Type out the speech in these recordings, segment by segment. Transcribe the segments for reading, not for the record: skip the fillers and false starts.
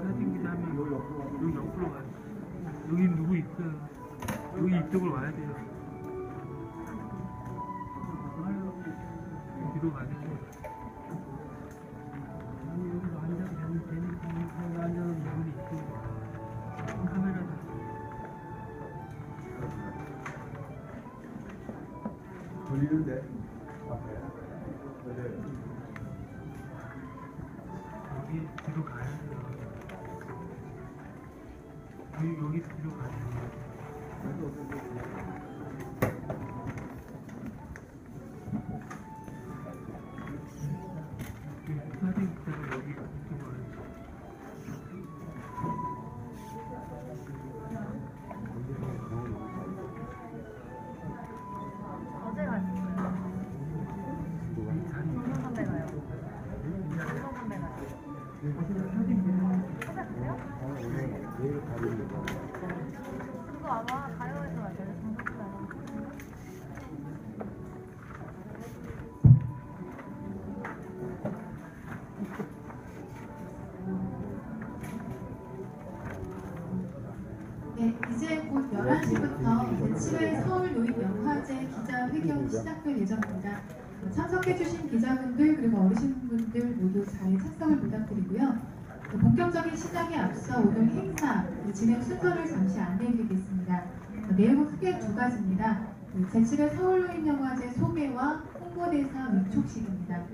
사진기다 하면 여기 옆으로 가요. 여기 누구 있어요? 여기 이쪽으로 와야 돼요. 뒤로 가야 돼요. 여기서 앉아도 되니까 여기 앉아도 여기 있고 카메라다. 걸리는데 여기 뒤로 가야 돼요. 여기 뒤로 가야 돼요. 사진 있다가 여기 이쪽으로 와야죠. 어제 갔어요. 동영 선배 가요. 동영 선배 가요. 찾았어요? 그거 아마 가요에서 맞아요. 정석사랑. 네, 이제 곧 11시부터 제7회 서울노인영화제 기자회견 시작될 예정입니다. 참석해주신 기자분들 그리고 어르신분들 모두 잘 착석을 부탁드리고요. 본격적인 시작에 앞서 오늘 행사 진행 순서를 잠시 안내해드리겠습니다. 내용은 크게 두 가지입니다. 제7회 서울노인영화제 소개와 홍보대사 위촉식입니다.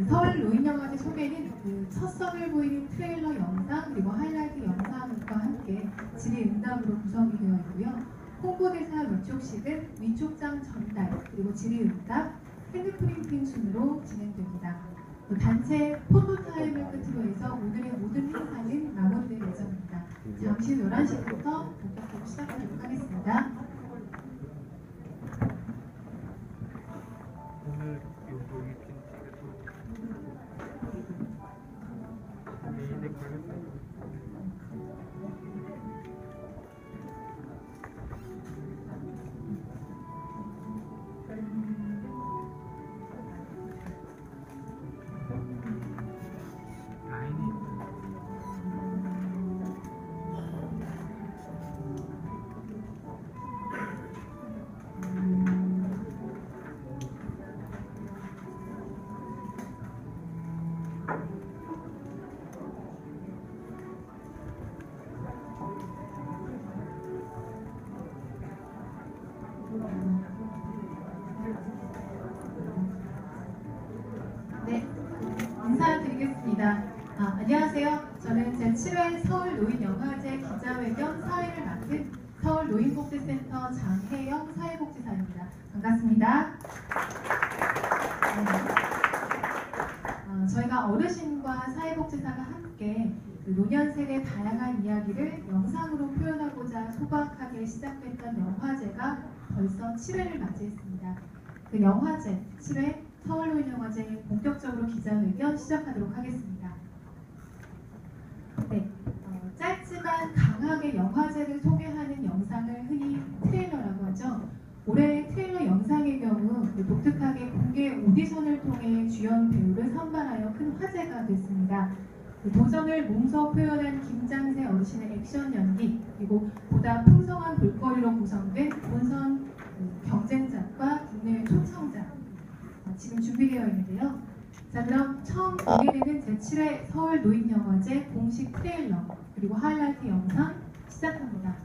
서울노인영화제 소개는 첫 선을 보이는 트레일러 영상 그리고 하이라이트 영상과 함께 질의응답으로 구성이 되어 있고요. 홍보대사 위촉식은 위촉장 전달 그리고 질의응답, 핸드프린팅 순으로 진행됩니다. 단체 포토타임을 끝으로 해서 오늘의 모든 행사는 마무리될 예정입니다. 잠시 후 11시부터 본격적으로 시작하도록 하겠습니다. 오늘 여기 빈집에서 메인에 걸렸어요. 라인이 네, 인사드리겠습니다. 안녕하세요. 저는 제7회 서울노인영화제 기자회견 사회를 맡은 서울노인복지센터 장혜영 사회복지사입니다. 반갑습니다. 저희가 어르신과 사회복지사가 함께 노년생의 다양한 이야기를 영상으로 표현하고자 소박하게 시작됐던 영화제가 벌써 7회를 맞이했습니다. 그 영화제 7회 서울노인영화제 본격적으로 기자회견 시작하도록 하겠습니다. 네, 짧지만 강하게 영화제를 소개하는 영상을 흔히 트레일러라고 하죠. 올해 트레일러 영상의 경우 독특하게 공개 오디션을 통해 주연 배우를 선발하여 큰 화제가 됐습니다. 도전을 몸소 표현한 김장세 어르신의 액션 연기 그리고 보다 풍성한 볼거리로 구성된 본선 경쟁작과 국내외 초청작 지금 준비되어 있는데요. 자, 그럼 처음 공개되는 제7회 서울노인영화제 공식 트레일러 그리고 하이라이트 영상 시작합니다.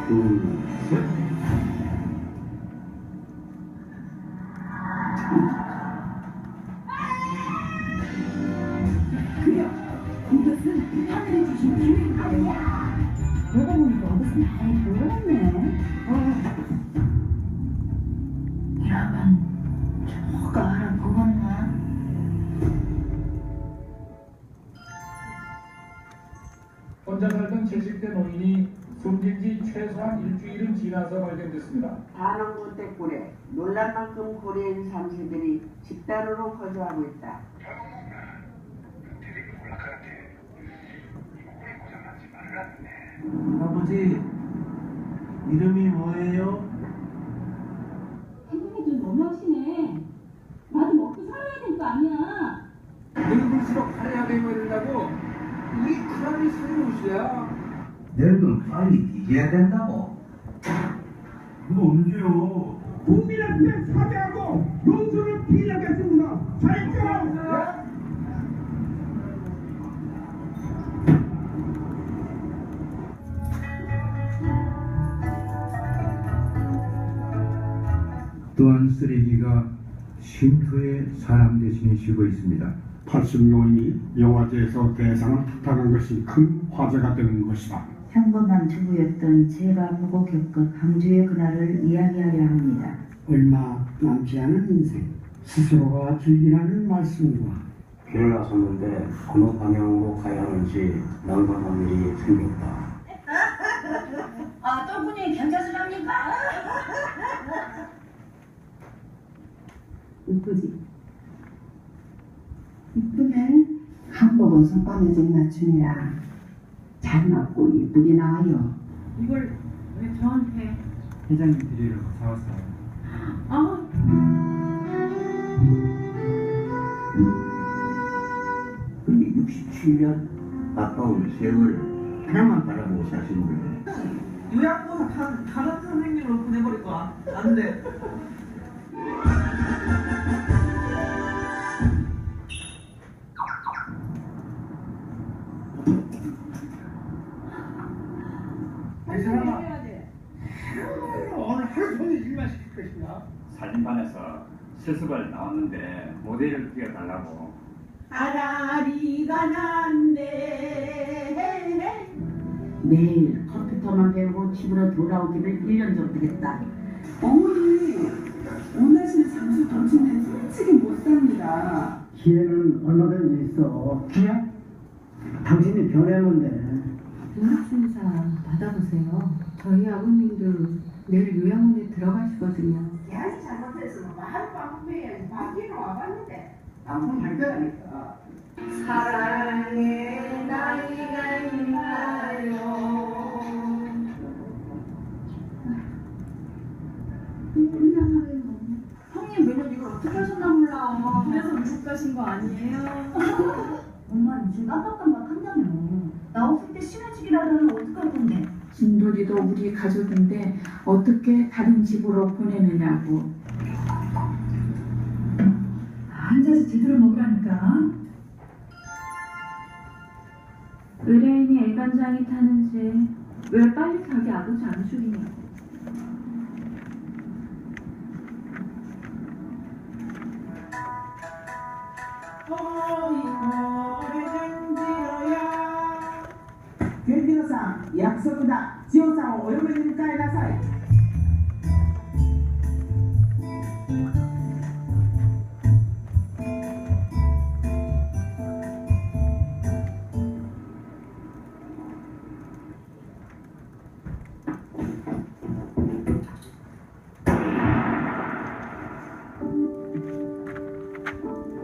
둘, 셋. 그려 이것은 하늘이 주신 기회 아니야. 내가 보니까 어디서 많이 보였네. 이러면 저가 알아보겠나? 혼자 살던 70대 노인이 숨진 지 최소한 일주일은 지나서 발견됐습니다. 반원구 떼굴에 놀랄 만큼 고래인 3세들이 집단으로 거주하고 있다. 아버지, 이름이 뭐예요? 할머니들 너무하시네. 나도 먹고 살아야 될 거 아니야. 늙을수록 화려하게 입어야 된다고? 이게 크라니 소리무시야. 내일은 빨리 뒤져야 된다고. 그거 언제요? 국민한테 사죄하고 용서를 빌하겠습니다. 잘했죠? 또한 쓰레기가 쉼터에 사람 대신에 쉬고 있습니다. 80노인이 영화제에서 대상을 부탁한 것이 큰 화제가 되는 것이다. 평범한 주부였던 제가 보고 겪은 강주의 그날을 이야기하려 합니다. 얼마 남지 않은 인생, 스스로가 즐기라는 말씀과 길을 나섰는데 어느 방향으로 가야 하는지 난감한 일이 생겼다. 또 분이 괜찮으십니까? 이쁘지? 이쁘네. 한복은 손바느질 맞춤이라 잘 맞고 이쁘게 나와요. 이걸 왜 저한테? 회장님 드리려고 사왔어요. 아, 근데 67년 가까운 세월 하나만 바라보고 사시는 거예요. 요약본 다른 선생님으로 보내버릴 거야. 안 돼. 이 사람아, 오늘 하루 종일 일만 시킬 것인가? 사진반에서 실습을 나왔는데 모델을 뛰어달라고. 아라리가 난데 매일 컴퓨터만 배우고 집으로 돌아오기를 1년 정도 했다. 어머니, 원하시는 장소 던지면 솔직히 못 삽니다. 기회는 얼마든지 있어. 기회? 당신이 변해야만 돼. 연락심사 받아보세요. 저희 아버님도 내일 요양원에 들어가시거든요. 계약이 잘못했으면 하룻밤 후에 바뀌러 와봤는데 아무 말도 안 했어. 사랑의 나이가 있나요? 형님 매년 이걸 어떻게 하셨나 몰라. 그래서 미국 가신 거 아니에요? 엄마 요즘 깜빡깜빡한다며. 나 없을 때 신혼집이라도 하면 어떡할 건데? 진돌이도 우리 가족인데 어떻게 다른 집으로 보내느냐고. 앉아서 제대로 먹으라니까. 의뢰인이 애간장이 타는지 왜 빨리 자기 아버지 안 죽이냐고. 약속이다. 지호상 오염을 까이나사이.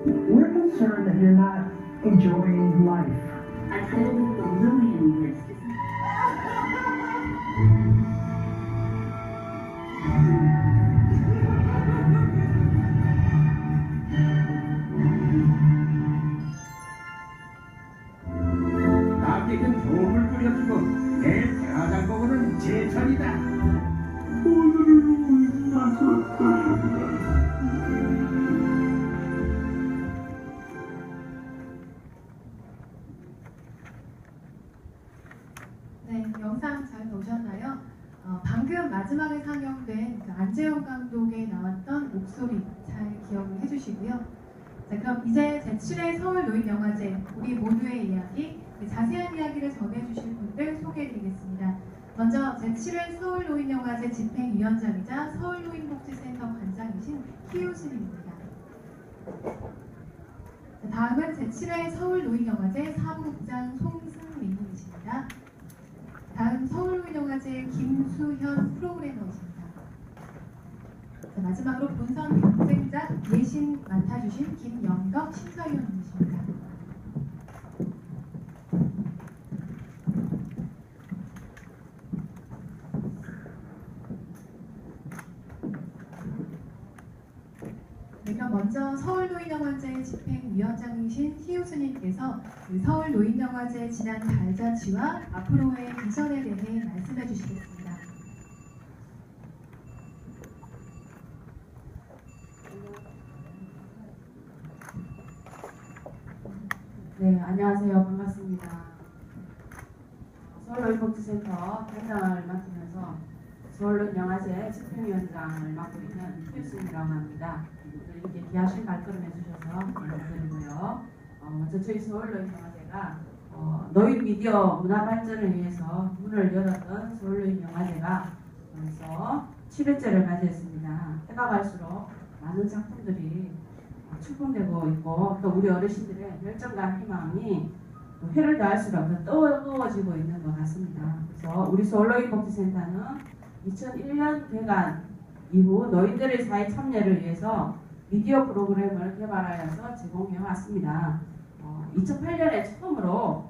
We're concerned that you're not enjoying life. I filled with the Lillian list. 나에겐 좋음을 끓여주고 내 대화장법은 제 차례다. 오늘은 나섰다. 네, 영상 잘 보셨나요? 마지막에 상영된 그 안재영 감독에 나왔던 목소리 잘 기억을 해주시고요. 자, 그럼 이제 제7회 서울노인영화제 우리 모두의 이야기, 자세한 이야기를 전해주실 분들 소개해드리겠습니다. 먼저 제7회 서울노인영화제 집행위원장이자 서울노인복지센터 관장이신 희우스님입니다. 다음은 제7회 서울노인영화제 사무국장 송승민님이십니다. 다음 서울노인영화제 김수현 프로그래머이십니다. 자, 마지막으로 본선 경쟁자 예신 맡아주신 김영덕 심사위원님이십니다. 네, 그럼 먼저 서울노인영화제 집행위원장이신 희우스님께서 그 서울노인영화제 지난 발자취와 앞으로의 비전에 대해 말씀해 주시겠습니다. 네, 안녕하세요. 반갑습니다. 서울노인복지센터 단장을 맡으면서 서울노인영화제 집행위원장을 맡고 있는 희우스님이라고 합니다. 이렇게 귀하신 발걸음 해주셔서 감사드리고요. 먼저 저희 서울노인영화제가 노인 미디어 문화 발전을 위해서 문을 열었던 서울노인영화제가 벌써 7회째를 맞이했습니다. 해가 갈수록 많은 작품들이 출품되고 있고 또 우리 어르신들의 열정과 희망이 해를 다할수록 더 뜨거워지고 있는 것 같습니다. 그래서 우리 서울노인복지센터는 2001년 개관 이후 노인들의 사회 참여를 위해서 미디어 프로그램을 개발하여서 제공해 왔습니다. 2008년에 처음으로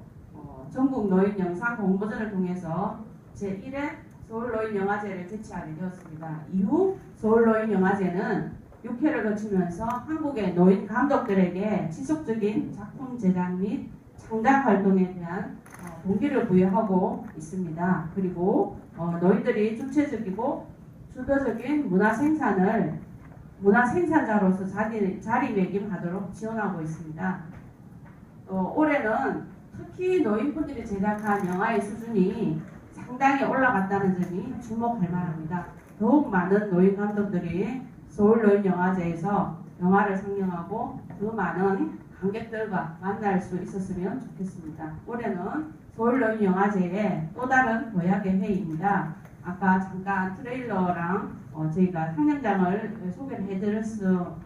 전국 노인 영상 공모전을 통해서 제1회 서울노인영화제를 개최하게 되었습니다. 이후 서울노인영화제는 6회를 거치면서 한국의 노인 감독들에게 지속적인 작품 제작 및 창작 활동에 대한 동기를 부여하고 있습니다. 그리고 노인들이 주체적이고 주도적인 문화 생산자로서 자리매김하도록 지원하고 있습니다. 올해는 특히 노인분들이 제작한 영화의 수준이 상당히 올라갔다는 점이 주목할 만합니다. 더욱 많은 노인 감독들이 서울노인영화제에서 영화를 상영하고 더 많은 관객들과 만날 수 있었으면 좋겠습니다. 올해는 서울노인영화제의 또 다른 도약의 회의입니다. 아까 잠깐 트레일러랑 저희가 상영장을 소개를 해드렸어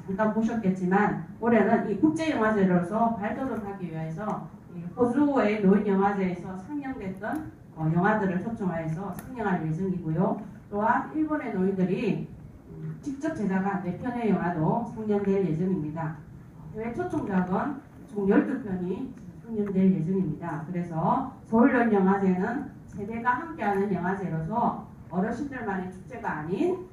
잠깐 보셨겠지만 올해는 이 국제영화제로서 발돋움을 하기 위해서 호주의 노인영화제에서 상영됐던 영화들을 초청하여서 상영할 예정이고요. 또한 일본의 노인들이 직접 제작한 4편의 영화도 상영될 예정입니다. 해외 초청작은 총 12편이 상영될 예정입니다. 그래서 서울노인영화제는 세대가 함께하는 영화제로서 어르신들만의 축제가 아닌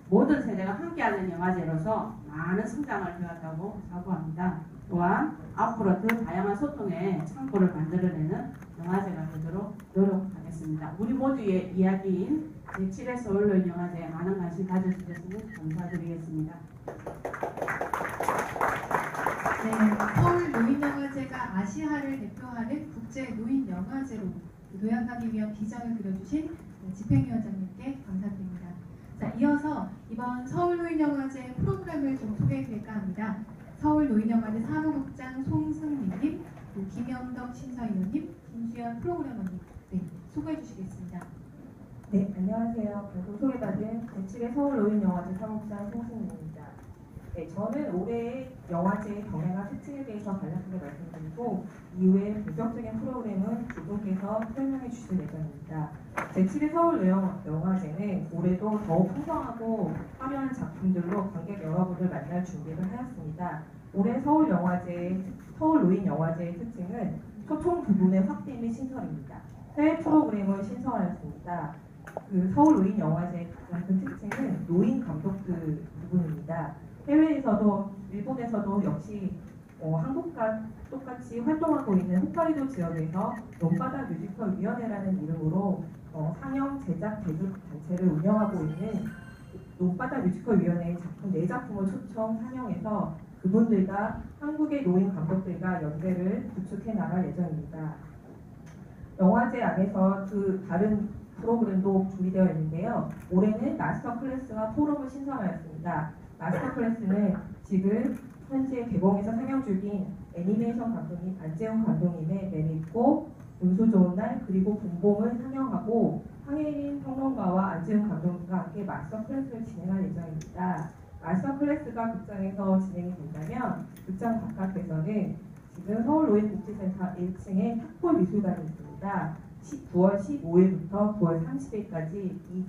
모든 세대가 함께하는 영화제로서 많은 성장을 해왔다고 자부합니다. 또한 앞으로 더 다양한 소통의 창구를 만들어내는 영화제가 되도록 노력하겠습니다. 우리 모두의 이야기인 제7회 서울노인영화제에 많은 관심 가져주셨으면 감사드리겠습니다. 네, 서울노인영화제가 아시아를 대표하는 국제노인영화제로 도약하기 위한 비전을 그려주신 집행위원장님께 감사드립니다. 자, 이어서 이번 서울노인영화제 프로그램을 좀 소개해드릴까 합니다. 서울노인영화제 사무국장 송승민님, 김영덕 심사위원님, 김수현 프로그래머님 소개해 주시겠습니다. 네, 안녕하세요. 방금 소개받은 제7회 서울노인영화제 사무국장 송승민입니다. 네, 저는 올해의 영화제의 경향과 특징에 대해서 간략하게 말씀드리고 이후에 본격적인 프로그램은 두 분께서 설명해 주실 예정입니다. 제7회 서울노인영화제는 올해도 더욱 풍성하고 화려한 작품들로 관객 여러분을 만날 준비를 하였습니다. 올해 서울노인영화제의 특징은 소통 부분의 확대 및 신설입니다. 해외 프로그램을 신설하였습니다. 그 서울노인영화제의 가장 큰 특징은 노인 감독들 부분입니다. 해외에서도 일본에서도 역시 한국과 똑같이 활동하고 있는 홋카이도 지역에서 논바다 뮤지컬 위원회라는 이름으로 상영, 제작, 대주 단체를 운영하고 있는 논바다 뮤지컬 위원회의 작품 4작품을 초청 상영해서 그분들과 한국의 노인 감독들과 연대를 구축해 나갈 예정입니다. 영화제 안에서 그 다른 프로그램도 준비되어 있는데요. 올해는 마스터 클래스와 포럼을 신설하였습니다. 마스터 클래스는 지금 현재 개봉해서 상영 중인 애니메이션 감독님 안재훈 감독님의 매밌고 운수 좋은 날 그리고 분봉을 상영하고 황혜린 평론가와 안재훈 감독님과 함께 마스터 클래스를 진행할 예정입니다. 마스터 클래스가 극장에서 진행이 된다면 극장 바깥에서는 지금 서울노인복지센터 1층에 탁골미술관이 있습니다. 9월 15일부터 9월 30일까지 이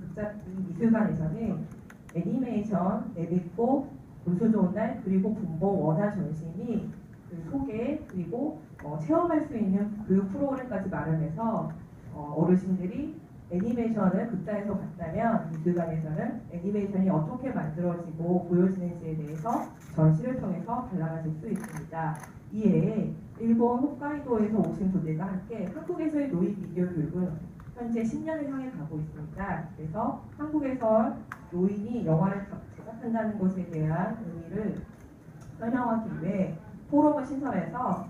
미술관에서는 애니메이션, 매밌고 운수 좋은 날 그리고 분봉 원화 전시미 그 소개 그리고 체험할 수 있는 교육 프로그램까지 마련해서 어르신들이 애니메이션을 극장에서 봤다면 미술관에서는 애니메이션이 어떻게 만들어지고 보여지는지에 대해서 전시를 통해서 관람하실 수 있습니다. 이에 일본 홋카이도에서 오신 분들과 함께 한국에서의 노인 미디어 교육은 현재 10년을 향해 가고 있습니다. 그래서 한국에서 노인이 영화를 제작한다는 것에 대한 의미를 설명하기 위해 포럼을 신설해서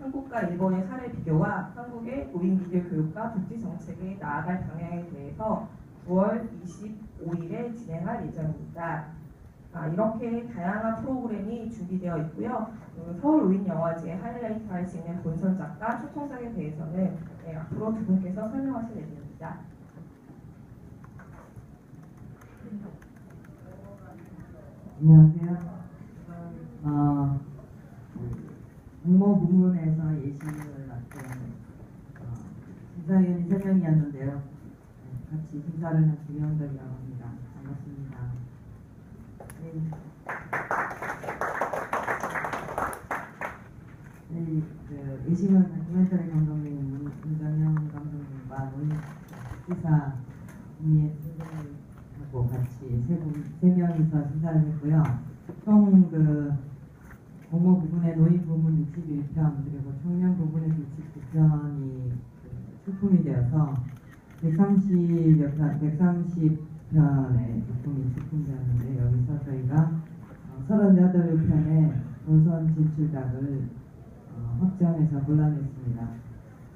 한국과 일본의 사례 비교와 한국의 노인 미디어 교육과 복지 정책에 나아갈 방향에 대해서 9월 25일에 진행할 예정입니다. 이렇게 다양한 프로그램이 준비되어 있고요. 서울노인영화제 하이라이트 할 수 있는 본선 작가, 초청작에 대해서는 앞으로 두 분께서 설명하실 예정입니다. 안녕하세요. 공모 부문에서 예심을 맡은 심사위원이 3명이었는데요. 같이 심사를 한 김영덕이라고 합니다. 반갑습니다. 예심은 다큐멘터리 감독님, 문정영 감독님과 노인시사위의 선생님하고 같이 세 명이서 심사를 했고요. 총 공모 부분의 노인 부분 61편 그리고 청년 부분의 69편이 출품이 되어서 130편의 작품이 출품되었는데 여기서 저희가 38편의 본선 진출작을 확정해서 골라냈습니다.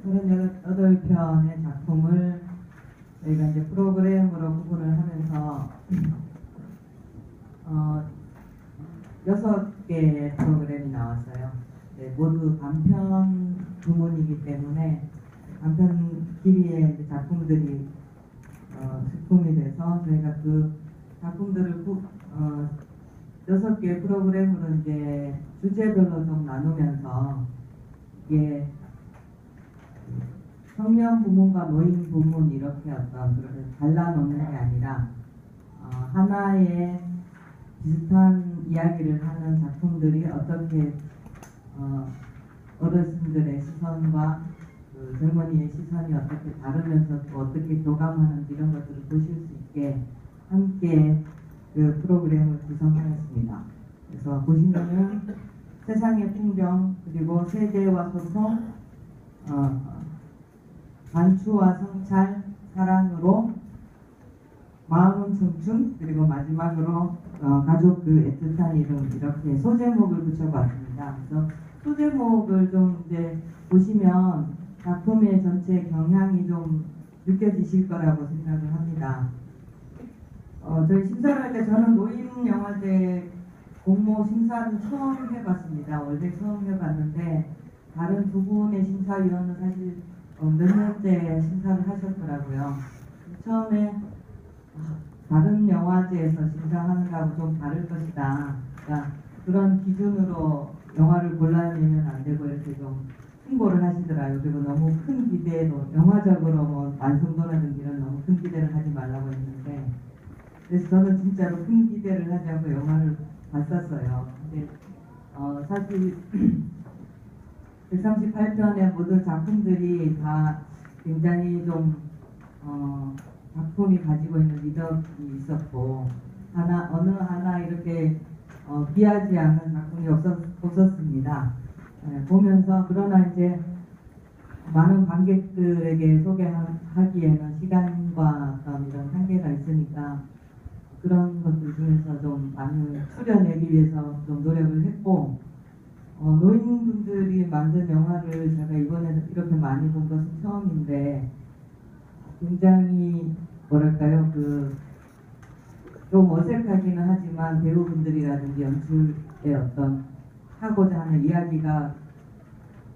38편의 작품을 저희가 이제 프로그램으로 구분을 하면서 6개의 프로그램이 나왔어요. 네, 모두 단편 부문이기 때문에 단편 길이의 작품들이 출품이 돼서 저희가 그 작품들을 6개의 프로그램으로 이제 주제별로 좀 나누면서 이게 청년 부문과 노인 부문 이렇게 그렇게 갈라놓는 게 아니라 하나의 비슷한 이야기를 하는 작품들이 어떻게 어르신들의 시선과 젊은이의 시선이 어떻게 다르면서 또 어떻게 교감하는지 이런 것들을 보실 수 있게 함께 그 프로그램을 구성하였습니다. 그래서 보시면은 세상의 풍경 그리고 세대와 소통, 반추와 성찰, 사랑으로 마음은 청춘 그리고 마지막으로 가족 그 애틋한 이름 이렇게 소제목을 붙여봤습니다. 그래서 소제목을 좀 이제 보시면 작품의 전체 경향이 좀 느껴지실 거라고 생각을 합니다. 저희 심사를 할 때 저는 노인영화제 공모 심사는 처음 해봤습니다. 원래 처음 해봤는데 다른 두 분의 심사위원은 사실 몇 년째 심사를 하셨더라고요. 처음에 다른 영화제에서 심사하는 거하고 좀 다를 것이다. 그러니까 그런 기준으로 영화를 골라내면 안 되고 이렇게 좀 홍보를 하시더라고요. 그리고 너무 큰 기대로 영화적으로 뭐 완성도라든지 이런 너무 큰 기대를 하지 말라고 했는데 그래서 저는 진짜로 큰 기대를 하지 않고 영화를 봤었어요. 근데 사실 138편의 모든 작품들이 다 굉장히 좀 작품이 가지고 있는 미덕이 있었고 어느 하나 이렇게 비하지 않는 작품이 없었습니다. 보면서 그러나 이제 많은 관객들에게 소개하기에는 시간과 이런 한계가 있으니까 그런 것들 중에서 좀 많이 추려내기 위해서 좀 노력을 했고 노인분들이 만든 영화를 제가 이번에 이렇게 많이 본 것은 처음인데 굉장히 뭐랄까요 좀 어색하기는 하지만 배우분들이라든지 연출의 어떤 하고자 하는 이야기가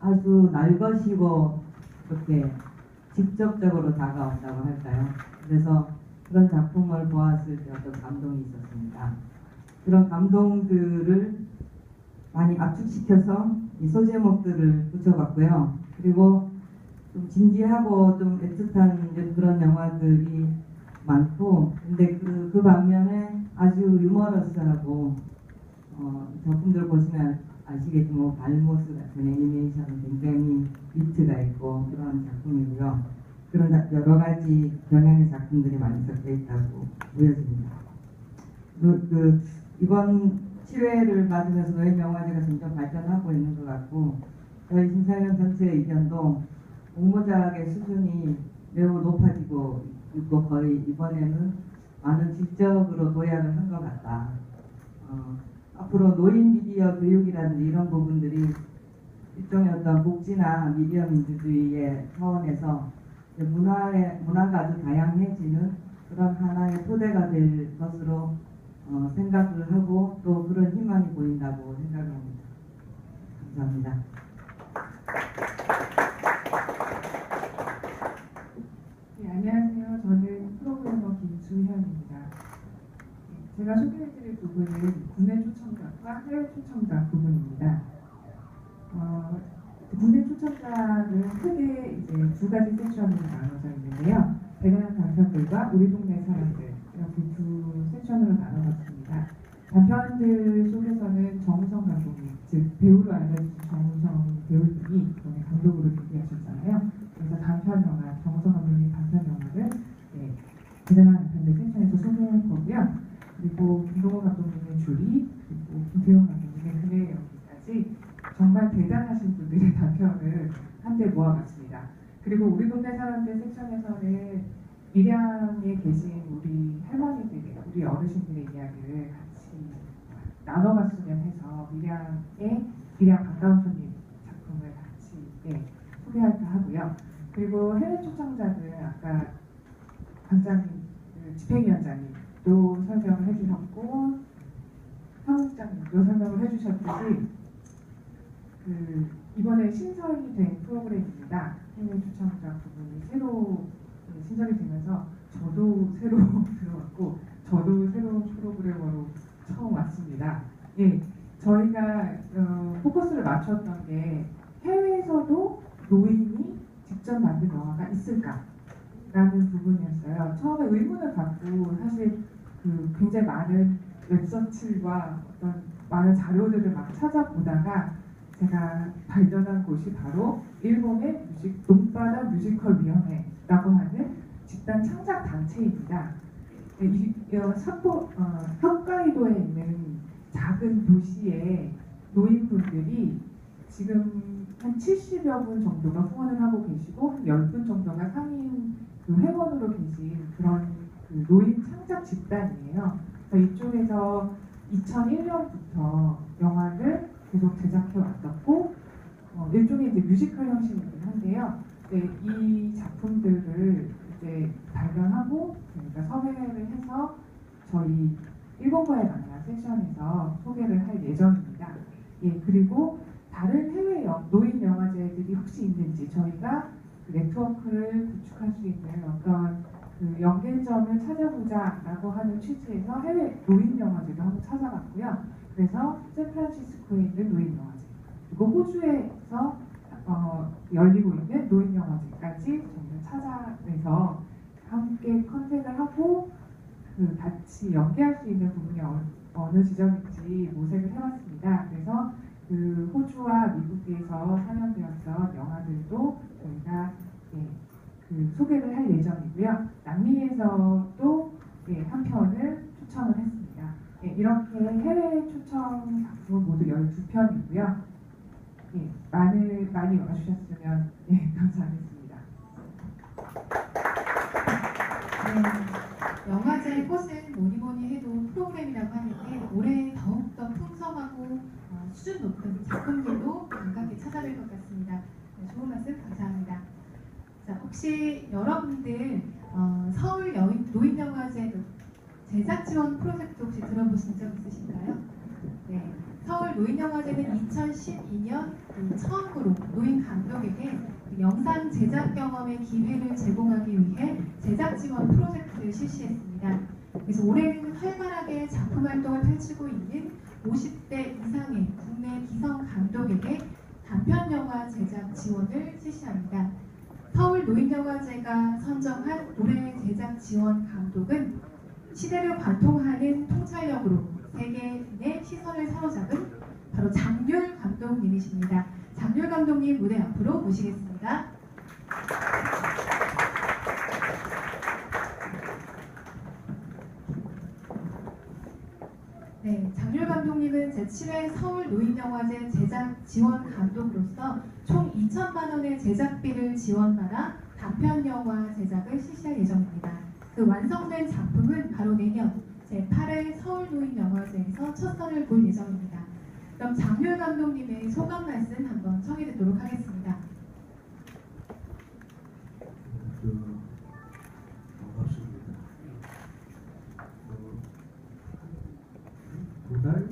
아주 날것이고 그렇게 직접적으로 다가온다고 할까요? 그래서 그런 작품을 보았을 때 어떤 감동이 있었습니다. 그런 감동들을 많이 압축시켜서 이 소제목들을 붙여봤고요. 그리고 좀 진지하고 좀 애틋한 그런 영화들이 많고, 근데 그 반면에 아주 유머러스하고 작품들 보시면 아시겠지만 뭐 발모스 같은 애니메이션은 굉장히 위트가 있고 그런 작품이고요. 그런 여러 가지 경향의 작품들이 많이 섞여 있다고 보여집니다. 이번 7회를 받으면서 노인영화제가 점점 발전하고 있는 것 같고, 저희 심사위원 전체의 의견도 공모작의 수준이 매우 높아지고 있고 거의 이번에는 많은 질적으로 도약을 한 것 같다. 앞으로 노인 미디어 교육이라든지 이런 부분들이 일종의 어떤 복지나 미디어 민주주의의 차원에서 문화가 아주 다양해지는 그런 하나의 토대가 될 것으로 생각을 하고 또 그런 희망이 보인다고 생각합니다. 감사합니다. 네, 안녕하세요. 저는 프로그래머 김수현입니다. 제가 소개해드릴 부분은 국내 초청작과 해외 초청작 부분입니다. 국내 초청작은 크게 이제 두 가지 섹션으로 나눠져 있는데요. 대단한 단편들과 우리 동네 사람들 이렇게 두 섹션으로 나눠졌습니다. 단편들 속에서는 정우성 감독님, 즉 배우로 알려진 정우성 배우님이 이번에 감독으로 데뷔하셨잖아요. 그래서 단편 영화, 정우성 감독님 단편 영화를 대단한 단편들 섹션에서 소개할 거고요. 그리고 김동호 감독님의 주리, 그리고 김태용 감독님의 그네 연기까지 정말 대단하신 분들의 단편을 한데 모아봤습니다. 그리고 우리 동네 사람들 섹션에서는 밀양에 계신 우리 할머니들의, 우리 어르신들의 이야기를 같이 나눠봤으면 해서 밀양 가까운 손님 작품을 같이 소개할까 하고요. 그리고 해외 초청작은 아까 관장님, 집행위원장님도 설명을 해주셨고 사무국장님도 설명을 해주셨듯이 이번에 신설이 된 프로그램입니다. 해외 초청작 부분이 새로 신설이 되면서 저도 새로 들어왔고 저도 새로운 프로그래머로 처음 왔습니다. 저희가 포커스를 맞췄던 게 해외에서도 노인이 직접 만든 영화가 있을까라는 부분이었어요. 처음에 의문을 갖고 사실 굉장히 많은 웹서치와 어떤 많은 자료들을 막 찾아보다가 제가 발견한 곳이 바로 일본의 논바다 뮤지컬 위원회라고 하는 집단 창작 단체입니다. 홋카이도에 있는 작은 도시에 노인분들이 지금 한 70여 분 정도가 후원을 하고 계시고 한 10분 정도가 상인 회원으로 계신 그런 노인 창작 집단이에요. 그래서 이쪽에서 2001년부터 영화를 계속 제작해 왔었고 일종의 이제 뮤지컬 형식이긴 한데요. 이 작품들을 이제 발견하고 저희가 섭외를 해서 저희 일본과의 만남 세션에서 소개를 할 예정입니다. 그리고 다른 해외 노인 영화제들이 혹시 있는지 저희가 그 네트워크를 구축할 수 있는 어떤 연계점을 찾아보자라고 하는 취지에서 해외 노인 영화제도 한번 찾아봤고요. 그래서 샌프란시스코에 있는 노인 영화제, 그리고 호주에서 열리고 있는 노인 영화제까지 저희가 찾아내서 함께 컨택을 하고 같이 연계할 수 있는 부분이 어느 지점인지 모색을 해왔습니다. 그래서 호주와 미국에서 상영되었던 영화들도 저희가 소개를 할 예정이고요. 남미에서도 한 편을 초청을 했습니다. 이렇게 해외 초청 작품 모두 12편이고요. 많이 와주셨으면 감사하겠습니다. 영화제 꽃은 뭐니뭐니 해도 프로그램이라고 하는데 올해 더욱더 풍성하고 수준 높은 작품들도 반갑게 찾아뵐 것 같습니다. 좋은 말씀 감사합니다. 자, 자, 혹시 여러분들 서울 노인영화제 제작 지원 프로젝트 혹시 들어보신 적 있으신가요? 네, 서울 노인영화제는 2012년 처음으로 노인 감독에게 영상 제작 경험의 기회를 제공하기 위해 제작 지원 프로젝트를 실시했습니다. 그래서 올해는 활발하게 작품 활동을 펼치고 있는 50대 이상의 국내 기성 감독에게 단편 영화 제작 지원을 실시합니다. 서울 노인영화제가 선정한 올해 제작 지원 감독은 시대를 관통하는 통찰력으로 세계인의 시선을 사로잡은 바로 장률 감독님이십니다. 장률 감독님 무대 앞으로 모시겠습니다. 네, 장률 감독님은 제7회 서울 노인영화제 제작 지원 감독으로서 총 2천만 원의 제작비를 지원받아 단편 영화 제작을 실시할 예정입니다. 그 완성된 작품은 바로 내년 제8회 서울 노인영화제에서 첫 선을 볼 예정입니다. 그럼 장률 감독님의 소감 말씀 한번 청해 듣도록 하겠습니다. 반갑습니다. 두 달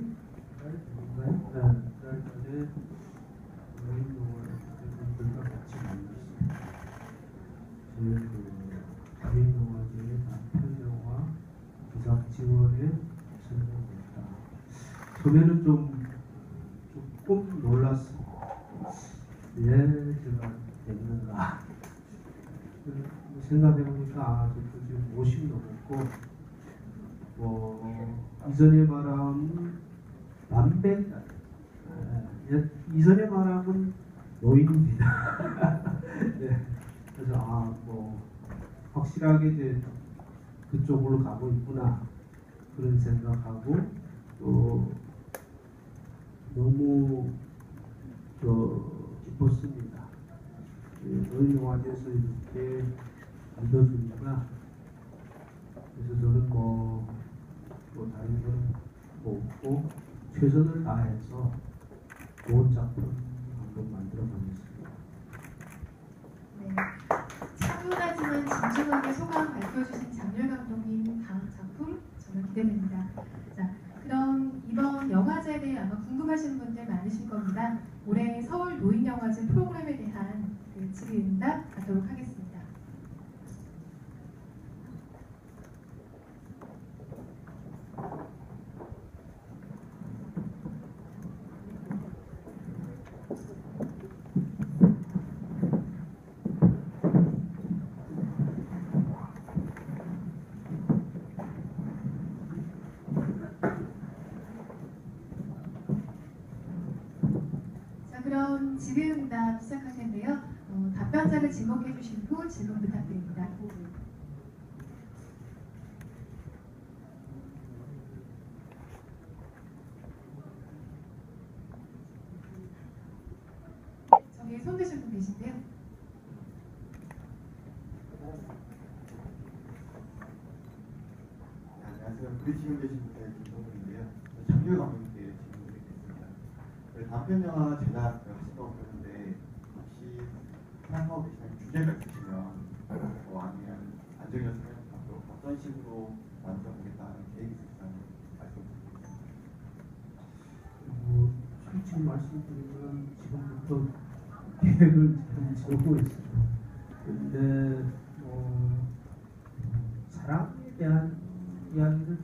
전에 노인영화들과 같이 만났습니다. 제 노인영화제의 단편영화 제작 지원에 참여했다. 처음에는 조금 놀랐습니다. 왜 제가 됐는가 생각해보니까 저도 지금 50 넘었고 이전에 말하면 이전에 말하면 노인입니다. 네. 그래서 확실하게 이제 그쪽으로 가고 있구나 그런 생각하고 또 너무 기뻤습니다. 노인영화제에서 이렇게 믿어주니까 그래서 저는 다른 건 없고 최선을 다해서 좋은 작품 한번 만들어 보겠습니다. 네, 차분하지만 진중하게 소감 밝혀주신 장률 감독님 다음 작품 정말 기대됩니다. 자, 그럼 이번 영화제에 대해 아마 궁금하신 분들 많으실 겁니다. 올해 서울 노인영화제 프로그램에 대한 질의응답 갖도록 하겠습니다. 그럼 질의응답 시작할 텐데요. 답변자를 지목해 주신 후 질문 부탁드립니다. 저기 손 드신 분 계신데요. 안녕하세요. 부딪히고 계신 분의 김동훈인데요. 장률 감독님께 질문드리겠습니다. 단편 영화 제작 하신다고 그러는데 혹시 생각하고 계시는 주제가 있으시면 아니면 안정현 선생님 어떤 식으로 만들어보겠다는 계획이 있으시면 말씀 부탁드립니다. 솔직히 말씀드리면 지금부터 계획을 세우고 있어요. 근데 사랑에 대한 이야기를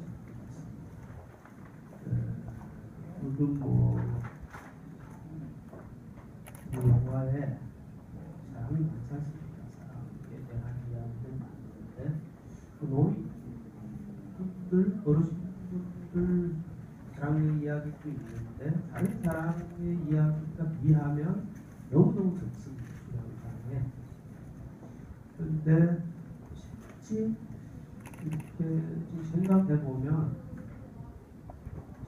요즘 이 영화에 사랑이 많지 않습니까? 사랑에 대한 이야기들 많은데 노인분들, 어르신분들 사랑의 이야기도 있는데 다른 사랑의 이야기가 비하면 너무너무 적습니다. 영상에. 그런데 실제 이렇게 생각해보면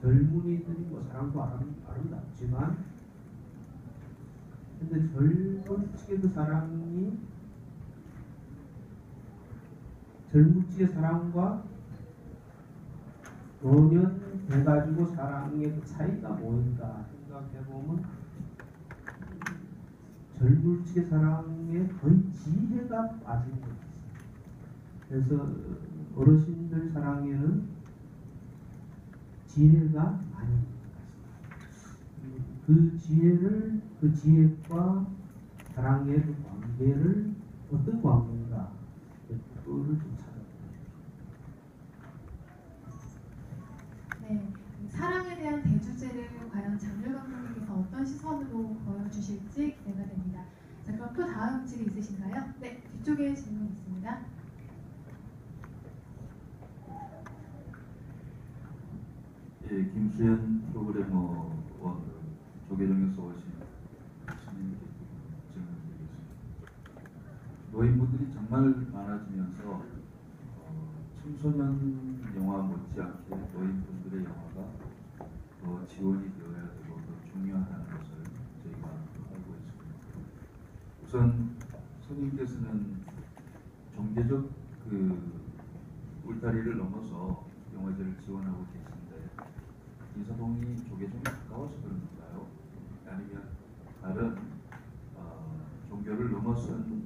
젊은이들이 사랑도 아름답지만 근데 젊은 측의 그 사랑이 젊은 측의 사랑과 노년 돼가지고 사랑의 그 차이가 뭐인가 생각해보면 절물지의 사랑에 거의 지혜가 빠진 것 같습니다. 그래서 어르신들 사랑에는 지혜가 많이 있는 것 같습니다. 그 지혜과 사랑의 그 관계를 어떤 관계인가 그거를 좀 찾아보는 네, 사랑에 대한 대주제를 과연 장렬 감독님께서 어떤 시선으로 보여주실지 기대가 됩니다. 자, 그럼 또 다음 질의 있으신가요? 네, 뒤쪽에 질문 있습니다. 예, 김수현 프로그래머 조계종에서 오신 스님께 질문드리겠습니다. 노인분들이 정말 많아지면서 청소년 영화 못지않게 노인분들의 영화가 더 지원이 되어야 되고 더 중요하다는 것을 저희가 알고 있습니다. 우선 스님께서는 종교적 울타리를 넘어서 영화제를 지원하고 계신데 인사동이 조계종에 가까워서 그런가요? 아니면 다른 종교를 넘어선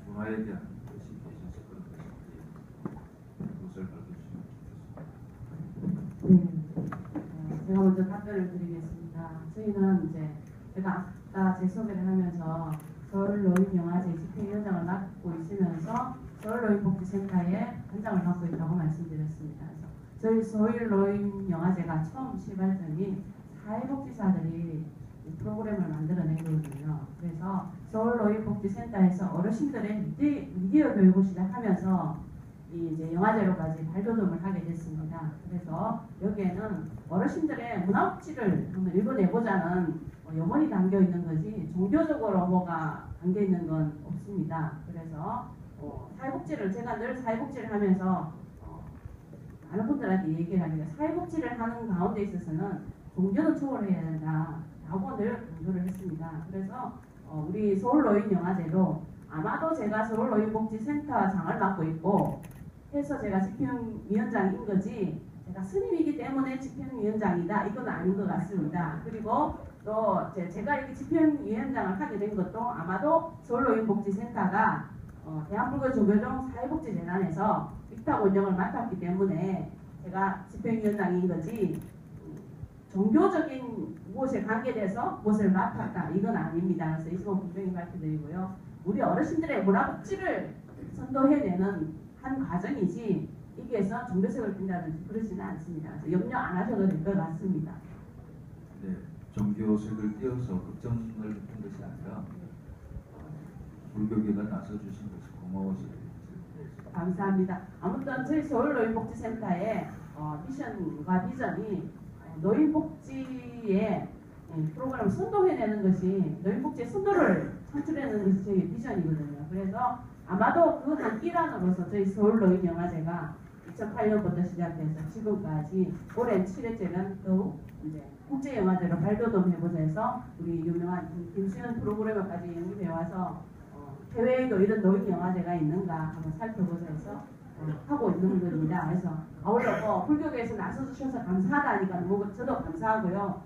문화에 대한 뜻이 계셔서 그런 것인지 그것을 밝혀주시면 좋겠습니다. 제가 먼저 답변을 드리겠습니다. 저희는 이제 제가 아까 제 소개를 하면서 서울노인영화제 집행위원장을 맡고 있으면서 서울노인복지센터에 관장을 맡고 있다고 말씀드렸습니다. 그래서 저희 서울노인영화제가 처음 시발점이 사회복지사들이 프로그램을 만들어낸 거거든요. 그래서 서울노인복지센터에서 어르신들의 미디어 교육을 시작하면서 이제 영화제로까지 발돋움을 하게 됐습니다. 그래서 여기에는 어르신들의 문화복지를 한번 읽어내보자는 염원이 담겨 있는 거지 종교적으로 뭐가 담겨 있는 건 없습니다. 그래서 사회복지를 제가 늘 사회복지를 하면서 많은 분들한테 얘기를 하니까 사회복지를 하는 가운데 있어서는 종교는 초월해야 된다라고 늘 강조를 했습니다. 그래서 우리 서울노인영화제도 아마도 제가 서울노인복지센터장을 맡고 있고 해서 제가 집행위원장인 거지 제가 스님이기 때문에 집행위원장이다 이건 아닌 것 같습니다. 그리고 또 제가 이렇게 집행위원장을 하게 된 것도 아마도 서울노인복지센터가 대한불교조계종 사회복지재단에서 위탁 운영을 맡았기 때문에 제가 집행위원장인 거지 종교적인 무엇에 관계돼서 무엇을 맡았다 이건 아닙니다. 그래서 이 시간 분명히 밝혀드리고요. 우리 어르신들의 문화복지를 선도해내는 한 과정이지 이게서 종교색을 띈다든지 그러지는 않습니다. 그래서 염려 안 하셔도 될 것 같습니다. 네, 종교색을 띄어서 걱정을 했던 것이 아니라 불교계가 나서주신 것이 고마워서 감사합니다. 아무튼 저희 서울노인복지센터의 미션과 비전이 노인복지의 프로그램을 선도해내는 것이 노인복지의 선도를 창출해내는 것이 저희 비전이거든요. 그래서 아마도 그 한 일환으로서 저희 서울노인영화제가 2008년부터 시작해서 지금까지 올해 7회째는 더욱 이제 국제영화제로 발돋움해보자 해서 우리 유명한 김수현 프로그래머까지 영입해와서 해외에도 이런 노인영화제가 있는가 한번 살펴보자 해서 하고 있는 겁니다. 그래서 아울러 불교계에서 나서주셔서 감사하다니까 너무 저도 감사하고요.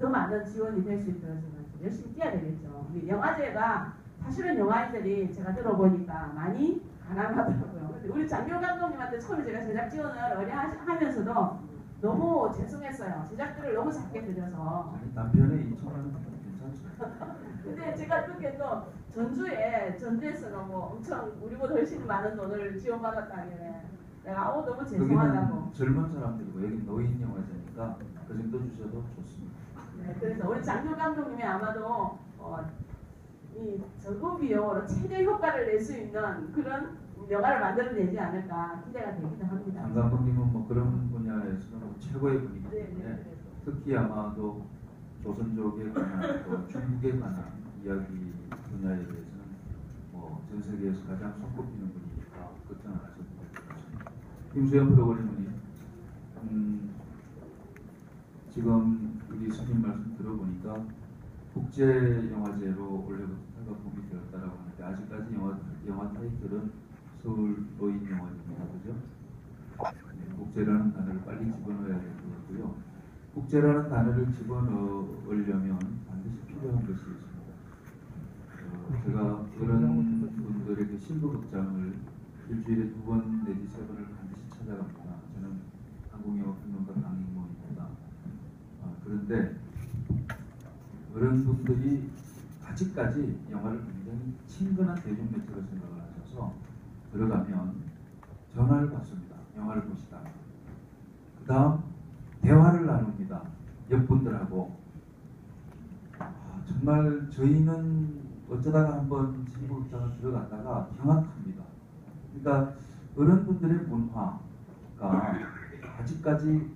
더 많은 지원이 될 수 있도록 열심히 뛰어야 되겠죠. 영화제가 사실은 영화인들이 제가 들어보니까 많이 가난하더라고요. 근데 우리 장교 감독님한테 처음에 제가 제작 지원을 의뢰하면서도 너무 죄송했어요. 제작비를 너무 작게 드려서. 아니 남편의 2,000원 괜찮죠? 근데 제가 그렇게 또 전주에서는 뭐 엄청 우리보다 훨씬 많은 돈을 지원받았다길래 내가 너무 죄송하다고. 여기는 젊은 사람들이고 여기 노인 영화제니까 그 정도 주셔도 좋습니다. 네, 그래서 우리 장교 감독님이 아마도 이 적은 비용으로 최대 효과를 낼 수 있는 그런 영화를 만들어내지 않을까 기대가 되기도 합니다. 장 감독님은 뭐 그런 분야에서는 뭐 최고의 분이기 때문에 네. 특히 아마도 조선족에 관한 또 중국에 관한 이야기 분야에 대해서는 뭐 전 세계에서 가장 손꼽히는 분이니까 걱정 안 하셔도 될 것 같습니다. 김수현 프로그래머님, 지금 우리 스님 말씀 들어보니까 국제영화제로 올해부터 봄이 되었다라고 하는데 아직까지 영화 타이틀은 서울 노인 영화제입니다. 그죠? 네, 국제라는 단어를 빨리 집어넣어야 될 것 같고요. 국제라는 단어를 집어넣으려면 반드시 필요한 것이 있습니다. 제가 그런 분들에게 실버극장을 일주일에 2번 내지 3번을 반드시 찾아갑니다. 저는 한국영화평론가 강인모입니다. 그런데 그런 분들이 아직까지 영화를 굉장히 친근한 대중매체로 생각을 하셔서 들어가면 전화를 받습니다. 영화를 보시다가. 그 다음 대화를 나눕니다. 옆분들하고. 정말 저희는 어쩌다가 한번 실버극장을 들어갔다가 경악합니다. 그러니까 어른분들의 문화가 아직까지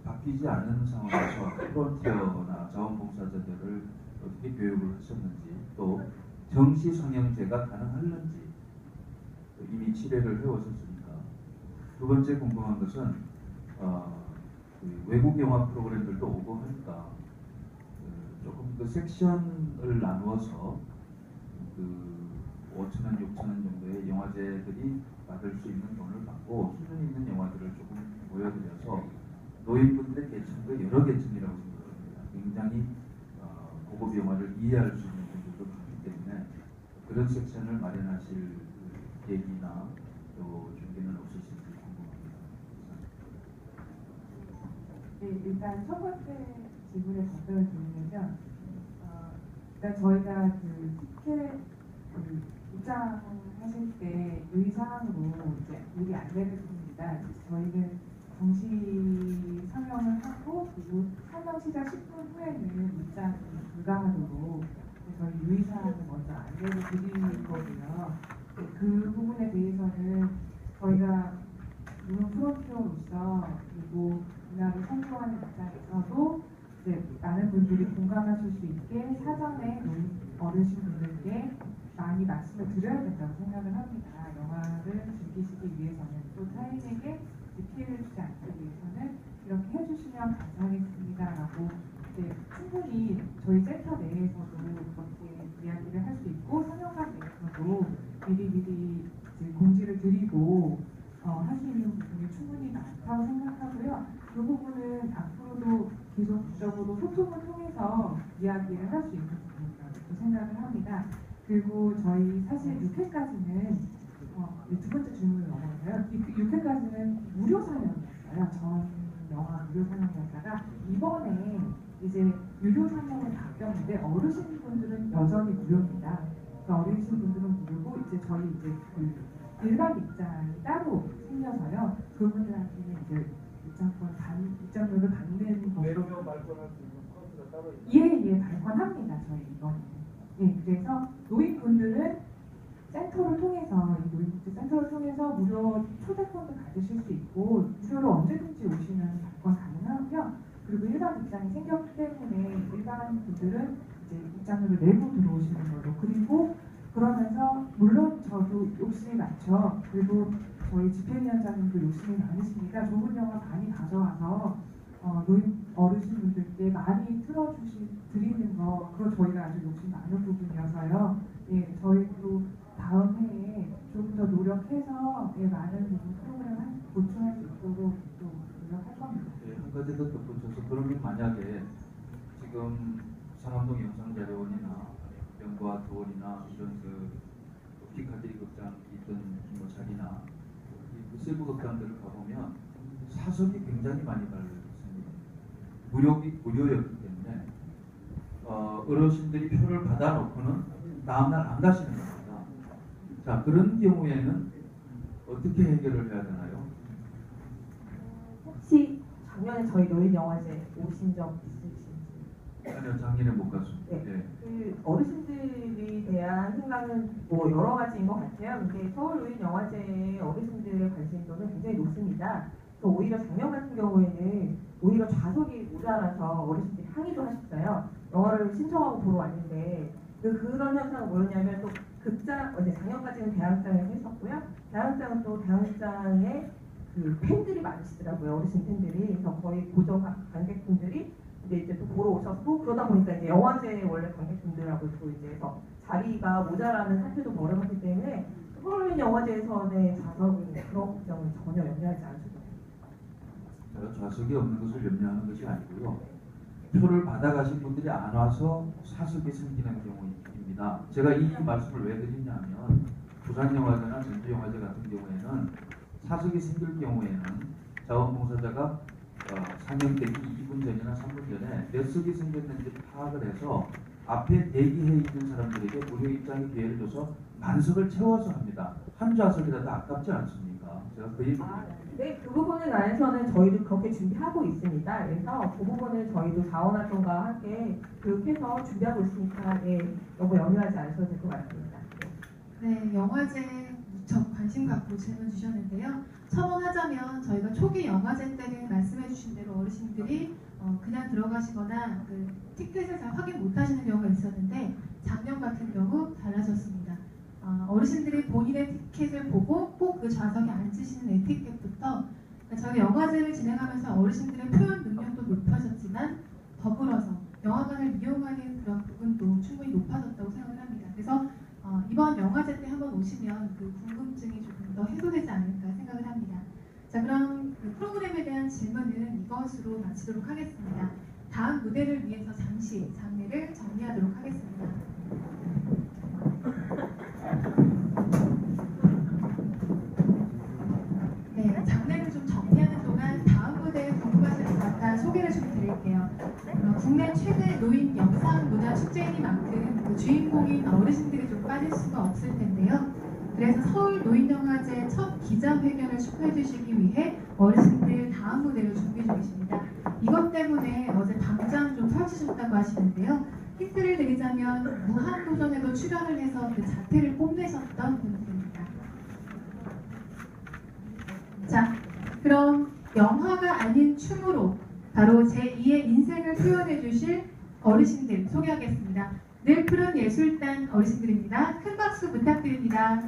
바뀌지 않은 상황에서 프론티어나 자원봉사자들을 어떻게 교육을 하셨는지, 또 정시 성형제가 가능할는지 이미 7회를 해오셨으니까. 두 번째 궁금한 것은 그 외국 영화 프로그램들도 오고 하니까 조금 그 섹션을 나누어서 그 5,000원, 6,000원 정도의 영화제들이 받을 수 있는 돈을 받고 수준 있는 영화들을 조금 보여드려서 노인분들의 계층도 여러 계층이라고 생각합니다. 굉장히 고급 영화를 이해할 수 있는 분들도 많기 때문에 그런 섹션을 마련하실 계기나 또 준비는 없으실지 궁금합니다. 네, 일단 첫 번째 질문에 답변을 드리면, 일단 저희가 그 티켓 입장하실 때 유의사항으로 이제 미리 안내를 드립니다. 저희는 정시 상영을 하고 그리고 상영 시작 10분 후에는 입장이 불가하도록 저희 유의사항을 먼저 안내를 드리는 거고요. 그 부분에 대해서는 저희가 물론 프론티어로서 그리고 문화를 선도하는 입장에서도 이제 많은 분들이 공감하실 수 있게 사전에 어르신분들께 많이 말씀을 드려야 된다고 생각을 합니다. 영화를 즐기시기 위해서는 또 타인에게 피해를 주지 않기 위해서는 이렇게 해주시면 감사하겠습니다라고 충분히 저희 센터 내에서도 그렇게 이야기를 할 수 있고 상영관 내에서도 미리 공지를 드리고 할 수 있는 부분이 충분히 많다고 생각하고요. 그 부분은 앞으로도 계속적으로 소통을 통해서 이야기를 할 수 있는 부분이라고 생각을 합니다. 그리고 저희 사실 6회까지는 두 번째 질문을 넘어가서요. 6회까지는 무료 상영이었어요. 전 영화 무료 상영이었다가 이번에 이제 유료 상영으로 바뀌었는데 어르신분들은 여전히 무료입니다. 어르신분들은 무료고 이제 저희 이제 그 일반 입장이 따로 생겨서요. 그분들한테는 이제 입장료를 받는 매로 발권할 수 있는 코스가 따로 있나요? 예, 발권합니다. 저희 이번에. 예, 그래서 노인분들은 센터를 통해서 노인복지 센터를 통해서 무료 초대권을 받으실 수 있고 무료로 언제든지 오시면 발권 가능하고요. 그리고 일반 입장이 생겼기 때문에 일반 분들은 이제 입장료를 내고 들어오시는 걸로. 그리고 그러면서 물론 저도 욕심이 많죠. 그리고 저희 집행위원장님도 욕심이 많으시니까 좋은 영화 많이 가져와서 노인 어르신분들께 많이 드리는 거, 그거 저희가 아주 욕심 많은 부분이어서요. 예, 저희도 다음 해에 조금 더 노력해서 많은 부분 프로그램을 보충할 수 있도록 또 노력할 겁니다. 네, 한 가지 더 덧붙여서 그러면 만약에 지금 상암동 영상자료원이나 영과 도원이나 이런 그 피카디리 극장 있던 뭐 자리나 세부 극장들을 가보면 사석이 굉장히 많이 달려있습니다. 무료였기 때문에 어르신들이 표를 받아놓고는 다음날 안 가시는 겁니다. 자, 그런 경우에는 어떻게 해결을 해야 되나요? 혹시 작년에 저희 노인영화제 오신 적 있으신지? 아니요, 작년에 못 갔습니다. 네. 네. 그 어르신들에 대한 생각은 뭐 여러 가지인 것 같아요. 근데 서울 노인영화제 어르신들의 관심도는 굉장히 높습니다. 그래서 오히려 작년 같은 경우에는 오히려 좌석이 모자라서 어르신들이 항의도 하셨어요. 영화를 신청하고 보러 왔는데 그런 현상은 뭐였냐면 또 극장, 이제 작년까지는 대항장에서 했었고요. 대항장은 또 대항장에 그 팬들이 많으시더라고요. 어르신 팬들이. 그래서 거의 고정 관객분들이 이제 또 보러 오셨고, 그러다 보니까 이제 영화제 원래 관객분들하고 또 이제 해서 자리가 모자라는 사태도 벌어졌기 때문에 서울 영화제에서의 좌석은 그런 걱정은 전혀 염려하지 않으셔도 됩니다. 제가 좌석이 없는 것을 염려하는 것이 아니고요. 표를 받아가신 분들이 안 와서 사석이 생기는 경우입니다. 제가 이 말씀을 왜 드리냐면 부산영화제나 전주영화제 같은 경우에는 사석이 생길 경우에는 자원봉사자가 상영되기 2분 전이나 3분 전에 몇 석이 생겼는지 파악을 해서 앞에 대기해 있는 사람들에게 무료 입장의 기회를 줘서 만석을 채워서 합니다. 한 좌석이라도 아깝지 않습니까? 제가 그 얘기입니다. 네, 그 부분에 관해서는 저희도 그렇게 준비하고 있습니다. 그래서 그 부분은 저희도 자원활동과 함께 교육해서 준비하고 있으니까 너무 염려하지 않으셔도 될 것 같습니다. 네, 영화제 무척 관심 갖고 질문 주셨는데요. 첨언하자면 저희가 초기 영화제 때는 말씀해주신 대로 어르신들이 그냥 들어가시거나 그 티켓을 잘 확인 못하시는 경우가 있었는데 작년 같은 경우 달라졌습니다. 어르신들이 본인의 티켓을 보고 꼭 그 좌석에 앉으시는 에티켓부터 저희 영화제를 진행하면서 어르신들의 표현 능력도 높아졌지만 더불어서 영화관을 이용하는 그런 부분도 충분히 높아졌다고 생각을 합니다. 그래서 이번 영화제 때 한번 오시면 그 궁금증이 조금 더 해소되지 않을까 생각을 합니다. 자, 그럼 그 프로그램에 대한 질문은 이것으로 마치도록 하겠습니다. 다음 무대를 위해서 잠시 장례를 정리하도록 하겠습니다. 네, 장례를 좀 정리하는 동안 다음 무대에 궁금하신 것 같아 소개를 좀 드릴게요. 국내 최대 노인 영상문화축제이니만큼 그 주인공인 어르신들이 좀 빠질 수가 없을 텐데요. 그래서 서울 노인영화제 첫 기자회견을 축하해 주시기 위해 어르신들 다음 무대를 준비 중이십니다. 이것 때문에 어제 당장 좀 설치셨다고 하시는데요. 힌트를 드리자면 무한도전에도 출연을 해서 그 자태를 뽐내셨던 분들입니다. 자, 그럼 영화가 아닌 춤으로 바로 제2의 인생을 표현해 주실 어르신들 소개하겠습니다. 늘 푸른 예술단 어르신들입니다. 큰 박수 부탁드립니다.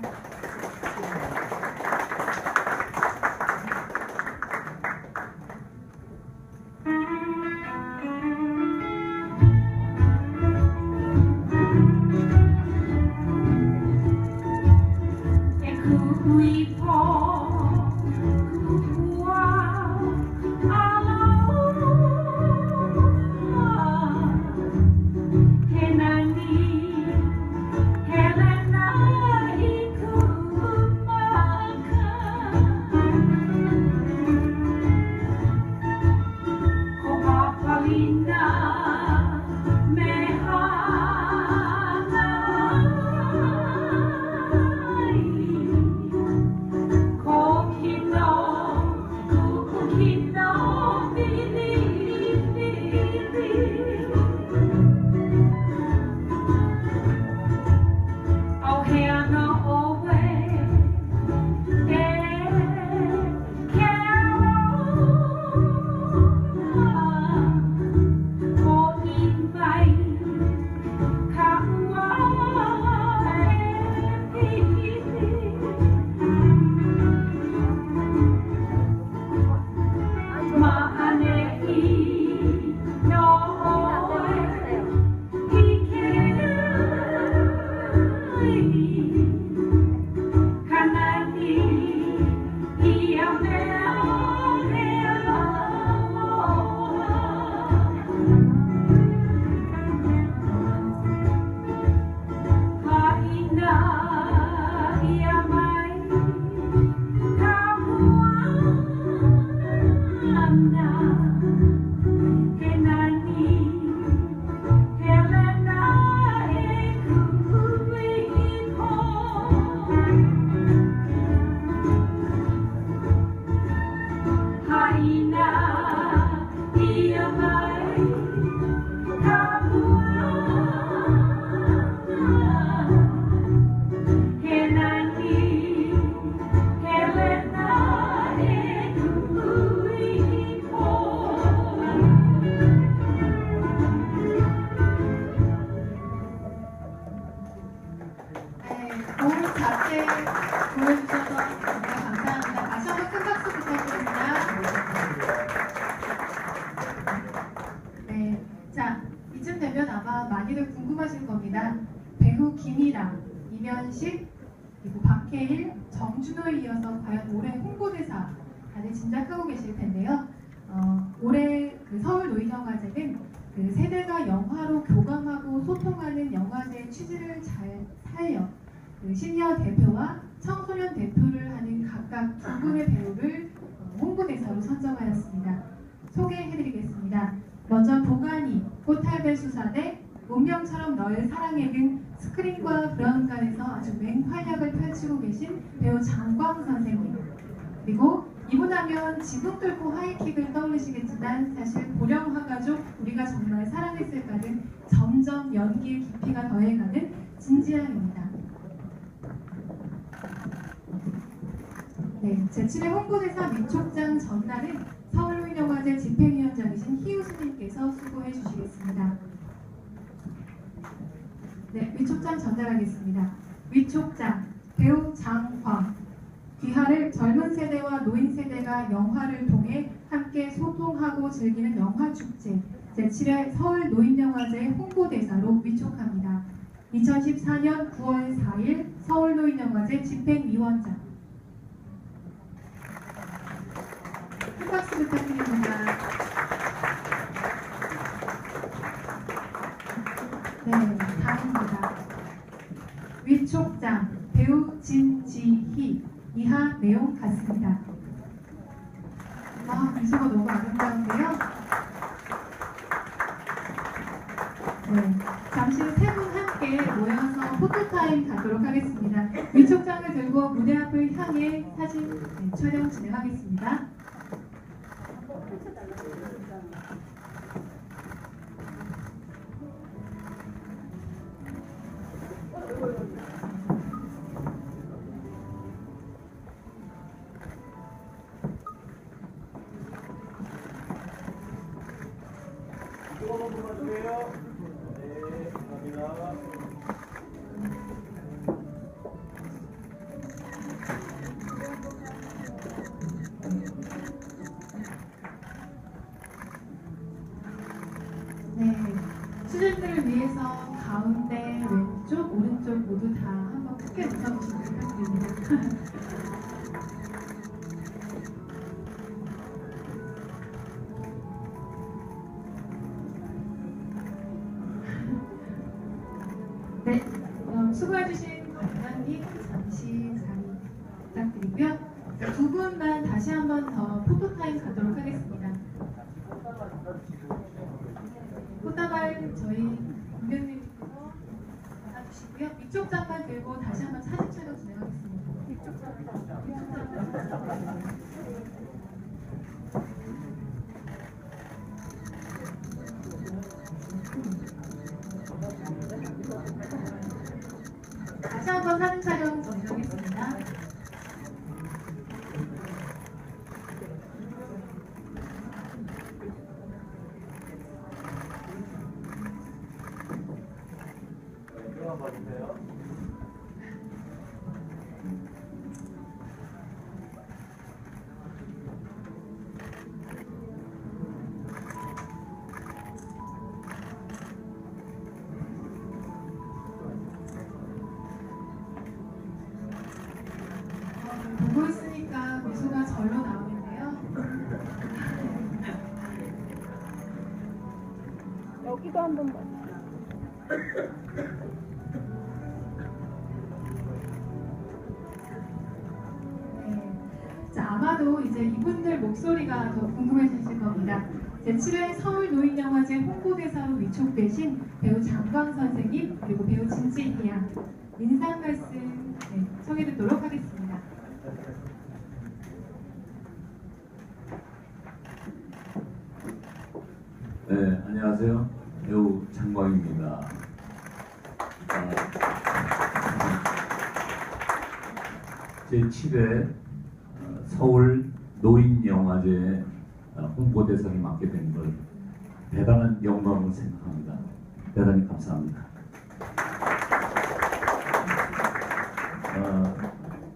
보여주셔서 정말 감사합니다. 다시 한번 큰 박수 부탁드립니다. 네, 자 이쯤 되면 아마 많이들 궁금하실 겁니다. 배우 김이랑, 이면식, 그리고 박해일, 정준호에 이어서 과연 올해 홍보대사 다들 짐작하고 계실 텐데요. 올해 그 서울 노인영화제는 그 세대가 영화로 교감하고 소통하는 영화제의 취지를 잘 살려 그 시니어 대표와 청소년 대표를 하는 각각 두 분의 배우를 홍보대사로 선정하였습니다. 소개해드리겠습니다. 먼저 도가니, 꽃탈배 수사대, 운명처럼 너를 사랑해 등 스크린과 브라운관에서 아주 맹활약을 펼치고 계신 배우 장광 선생님, 그리고 이분 하면 지붕 뚫고 하이킥을 떠올리시겠지만 사실 보령화가족 우리가 정말 사랑했을까 등 점점 연기의 깊이가 더해가는 진지양입니다. 네, 제7회 홍보대사 위촉장 전달은 서울로인영화제 집행위원장이신 희우스님께서 수고해 주시겠습니다. 네, 위촉장 전달하겠습니다. 위촉장, 배우 장광. 귀하를 젊은 세대와 노인 세대가 영화를 통해 함께 소통하고 즐기는 영화축제 제7회 서울노인영화제 홍보대사로 위촉합니다. 2014년 9월 4일 서울노인영화제 집행위원장. 큰 박수 부탁드립니다. 네, 다음입니다. 위촉장, 배우 진지희. 이하 내용 같습니다. 미소가 너무 아름다운데요. 네, 잠시 후 세 분 함께 모여서 포토타임 갖도록 하겠습니다. 위촉장을 들고 무대 앞을 향해 사진 촬영 진행하겠습니다. 네, 수준들을 위해서 가운데, 왼쪽, 오른쪽 모두 다 한번 크게 웃어주시면 부탁드립니다. 네, 수고해주신 관장님 잠시 자리 부탁드리고요. 두 분만 다시 한 번 더 포토타임 갖도록 하겠습니다. 포토타임 저희 공연님께서 받아주시고요. 위촉장만 들고 다시 한 번 사진 촬영 진행하겠습니다. 다시 한 번 사진 촬영 진행하겠습니다. 보고 있으니까 미소가 절로 나오는데요. 여기도 한 번만. 자, 아마도 이제 이분들 목소리가 더 궁금해지실 겁니다. 제7회 서울노인영화제 홍보대사로 위촉되신 배우 장광 선생님 그리고 배우 진지희 양 인사 말씀 청해 듣도록 하겠습니다. 네, 안녕하세요. 배우 장광입니다. 제7회 서울 노인영화제 홍보대사를 맡게 된 걸 대단한 영광으로 생각합니다. 대단히 감사합니다.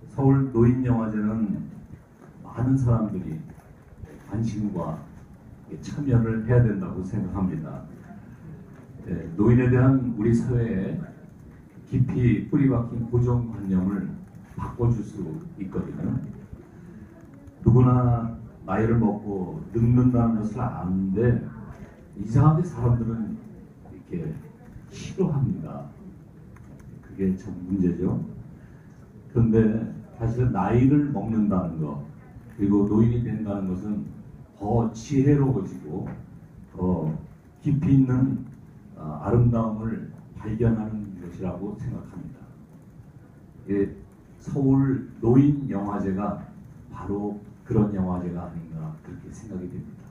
서울 노인영화제는 많은 사람들이 관심과 참여를 해야 된다고 생각합니다. 노인에 대한 우리 사회에 깊이 뿌리박힌 고정관념을 바꿔줄 수 있거든요. 누구나 나이를 먹고 늙는다는 것을 아는데 이상하게 사람들은 이렇게 싫어합니다. 그게 참 문제죠. 그런데 사실은 나이를 먹는다는 것, 그리고 노인이 된다는 것은 더 지혜로워지고 더 깊이 있는 아름다움을 발견하는 것이라고 생각합니다. 서울 노인 영화제가 바로 그런 영화제가 아닌가 그렇게 생각이 됩니다.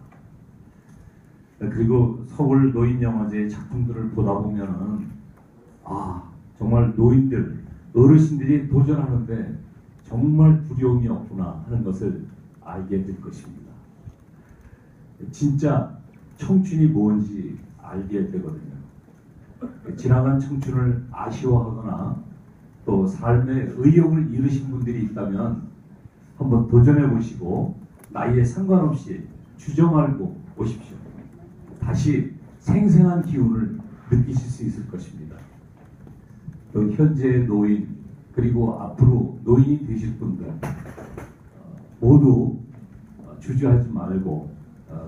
그리고 서울 노인 영화제의 작품들을 보다 보면은 정말 노인들, 어르신들이 도전하는데 정말 두려움이 없구나 하는 것을 알게 될 것입니다. 진짜 청춘이 뭔지 알게 되거든요. 지나간 청춘을 아쉬워하거나 또 삶의 의욕을 잃으신 분들이 있다면 한번 도전해 보시고 나이에 상관없이 주저 말고 오십시오. 다시 생생한 기운을 느끼실 수 있을 것입니다. 또 현재의 노인 그리고 앞으로 노인이 되실 분들 모두 주저하지 말고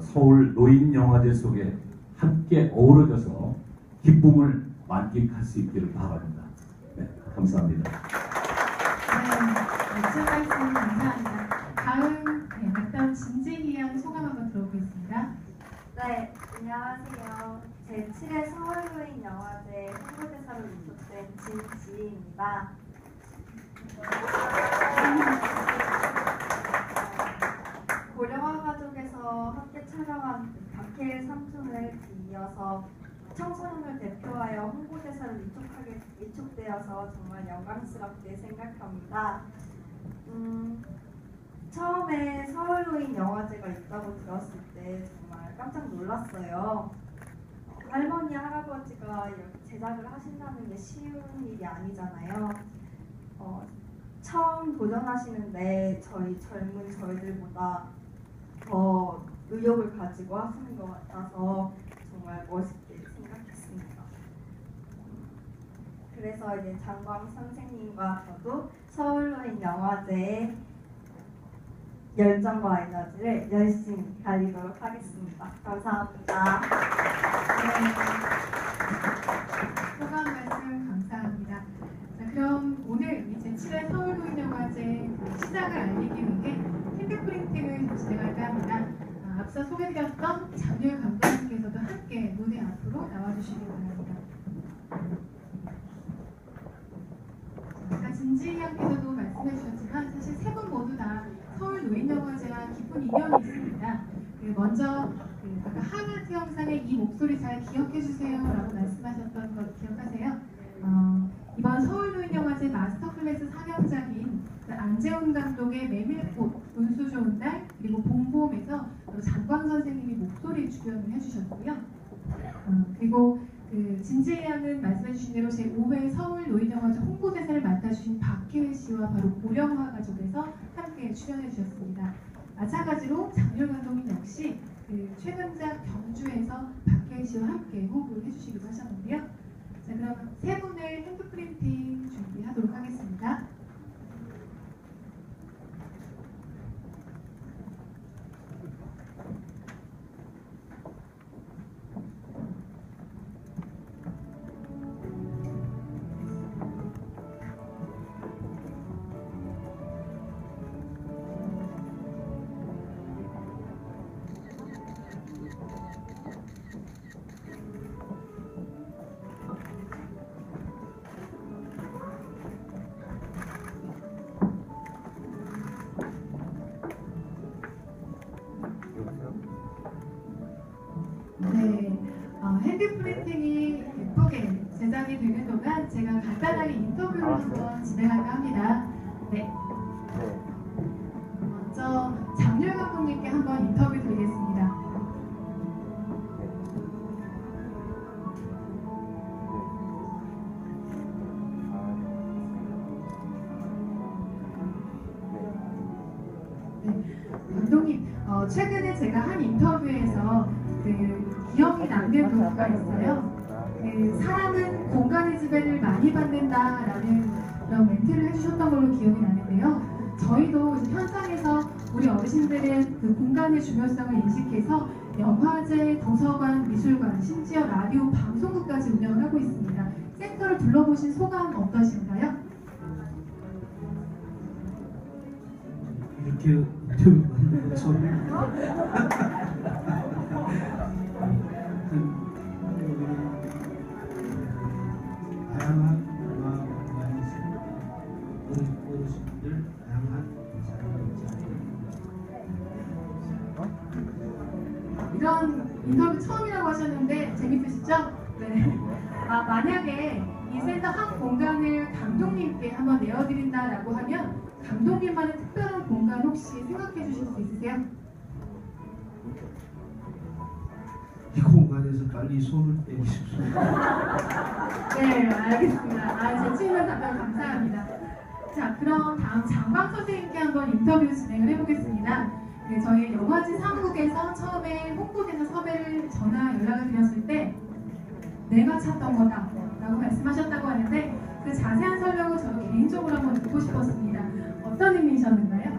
서울 노인 영화제 속에 함께 어우러져서 기쁨을 만끽할 수 있기를 바랍니다. 네, 감사합니다. 멋진 말씀 감사합니다. 다음 악단 진재희 양 소감 한번 들어보겠습니다. 네, 안녕하세요. 제7회 서울노인 영화제 홍보대사로 위촉된 진지희입니다. 고령화 가족에서 함께 촬영한 박해일 삼촌을 이어서 청소년을 대표하여 홍보대사로 위촉되어서 정말 영광스럽게 생각합니다. 처음에 서울노인 영화제가 있다고 들었을 때 정말 깜짝 놀랐어요. 할머니, 할아버지가 제작을 하신다는 게 쉬운 일이 아니잖아요. 처음 도전하시는데 저희 젊은 저희들보다 더 의욕을 가지고 하시는 것 같아서 정말 멋있게 생각했습니다. 그래서 이제 장광 선생님과 저도 서울노인 영화제에 열정과 에너지를 열심히 달리도록 하겠습니다. 감사합니다. 소감 말씀 감사합니다. 자, 그럼 오늘 이제 7회 서울노인 영화제 시작을 알리기 위해 핸드프린팅을 진행할까 합니다. 앞서 소개드렸던 장유일 감독님께서도 함께 무대 앞으로 나와주시기 바랍니다. 아까 진지희 양께서도 말씀해 주셨지만 사실 세 분 모두 다 서울 노인 영화제와 깊은 인연이 있습니다. 먼저 아까 하나트 영상의 이 목소리 잘 기억해 주세요 라고 말씀하셨던 것 기억하세요? 이번 서울 노인 영화제 마스터 클래스 상영작인 안재훈 감독의 메밀꽃, 운수 좋은 날, 그리고 봄봄에서 장광 선생님이 목소리 출연을 해주셨고요. 그리고 진지희 양은 말씀해주신 대로 제5회 서울 노인영화제 홍보대사를 맡아주신 박혜일 씨와 바로 고령화 가족에서 함께 출연해주셨습니다. 마찬가지로 장유일 감독님 역시 최근작 경주에서 박혜일 씨와 함께 홍보를 해주시기도 하셨는데요. 자, 그럼 세 분을 핸드프린팅 준비하도록 하겠습니다. 핸드프린팅이 예쁘게 제작이 되는 동안 제가 간단하게 인터뷰를 한번 진행할까 합니다. 네. 먼저 장유일 감독님께 한번 인터뷰 드리겠습니다. 감독님, 최근에 제가 한 인터뷰에서 기억이 남는 부분가 있어요. 사람은 공간의 지배를 많이 받는다라는 그런 멘트를 해주셨던 걸로 기억이 나는데요. 저희도 이제 현장에서 우리 어르신들의 그 공간의 중요성을 인식해서 영화제, 도서관, 미술관, 심지어 라디오, 방송국까지 운영을 하고 있습니다. 센터를 둘러보신 소감 어떠신가요? 이렇게 인터뷰 받는 건 처음이에요. 다양한 문화 공간에서 어르신들 다양한 이런 인터뷰 처음이라고 하셨는데 재밌으시죠? 네. 만약에 이 센터 한 공간을 감독님께 한번 내어드린다라고 하면 감독님만의 특별한 공간 혹시 생각해 주실 수 있으세요? 이 공간에서 빨리 손을 떼고 싶습니다. 네, 알겠습니다. 제 질문 답변 감사합니다. 자, 그럼 다음 장광 선생님께 한번 인터뷰 진행을 해보겠습니다. 네, 저희 영화제 사무국에서 처음에 홍보대사 섭외를 연락을 드렸을 때 내가 찾던 거다 라고 말씀하셨다고 하는데 그 자세한 설명을 저도 개인적으로 한번 듣고 싶었습니다. 어떤 의미이셨는가요?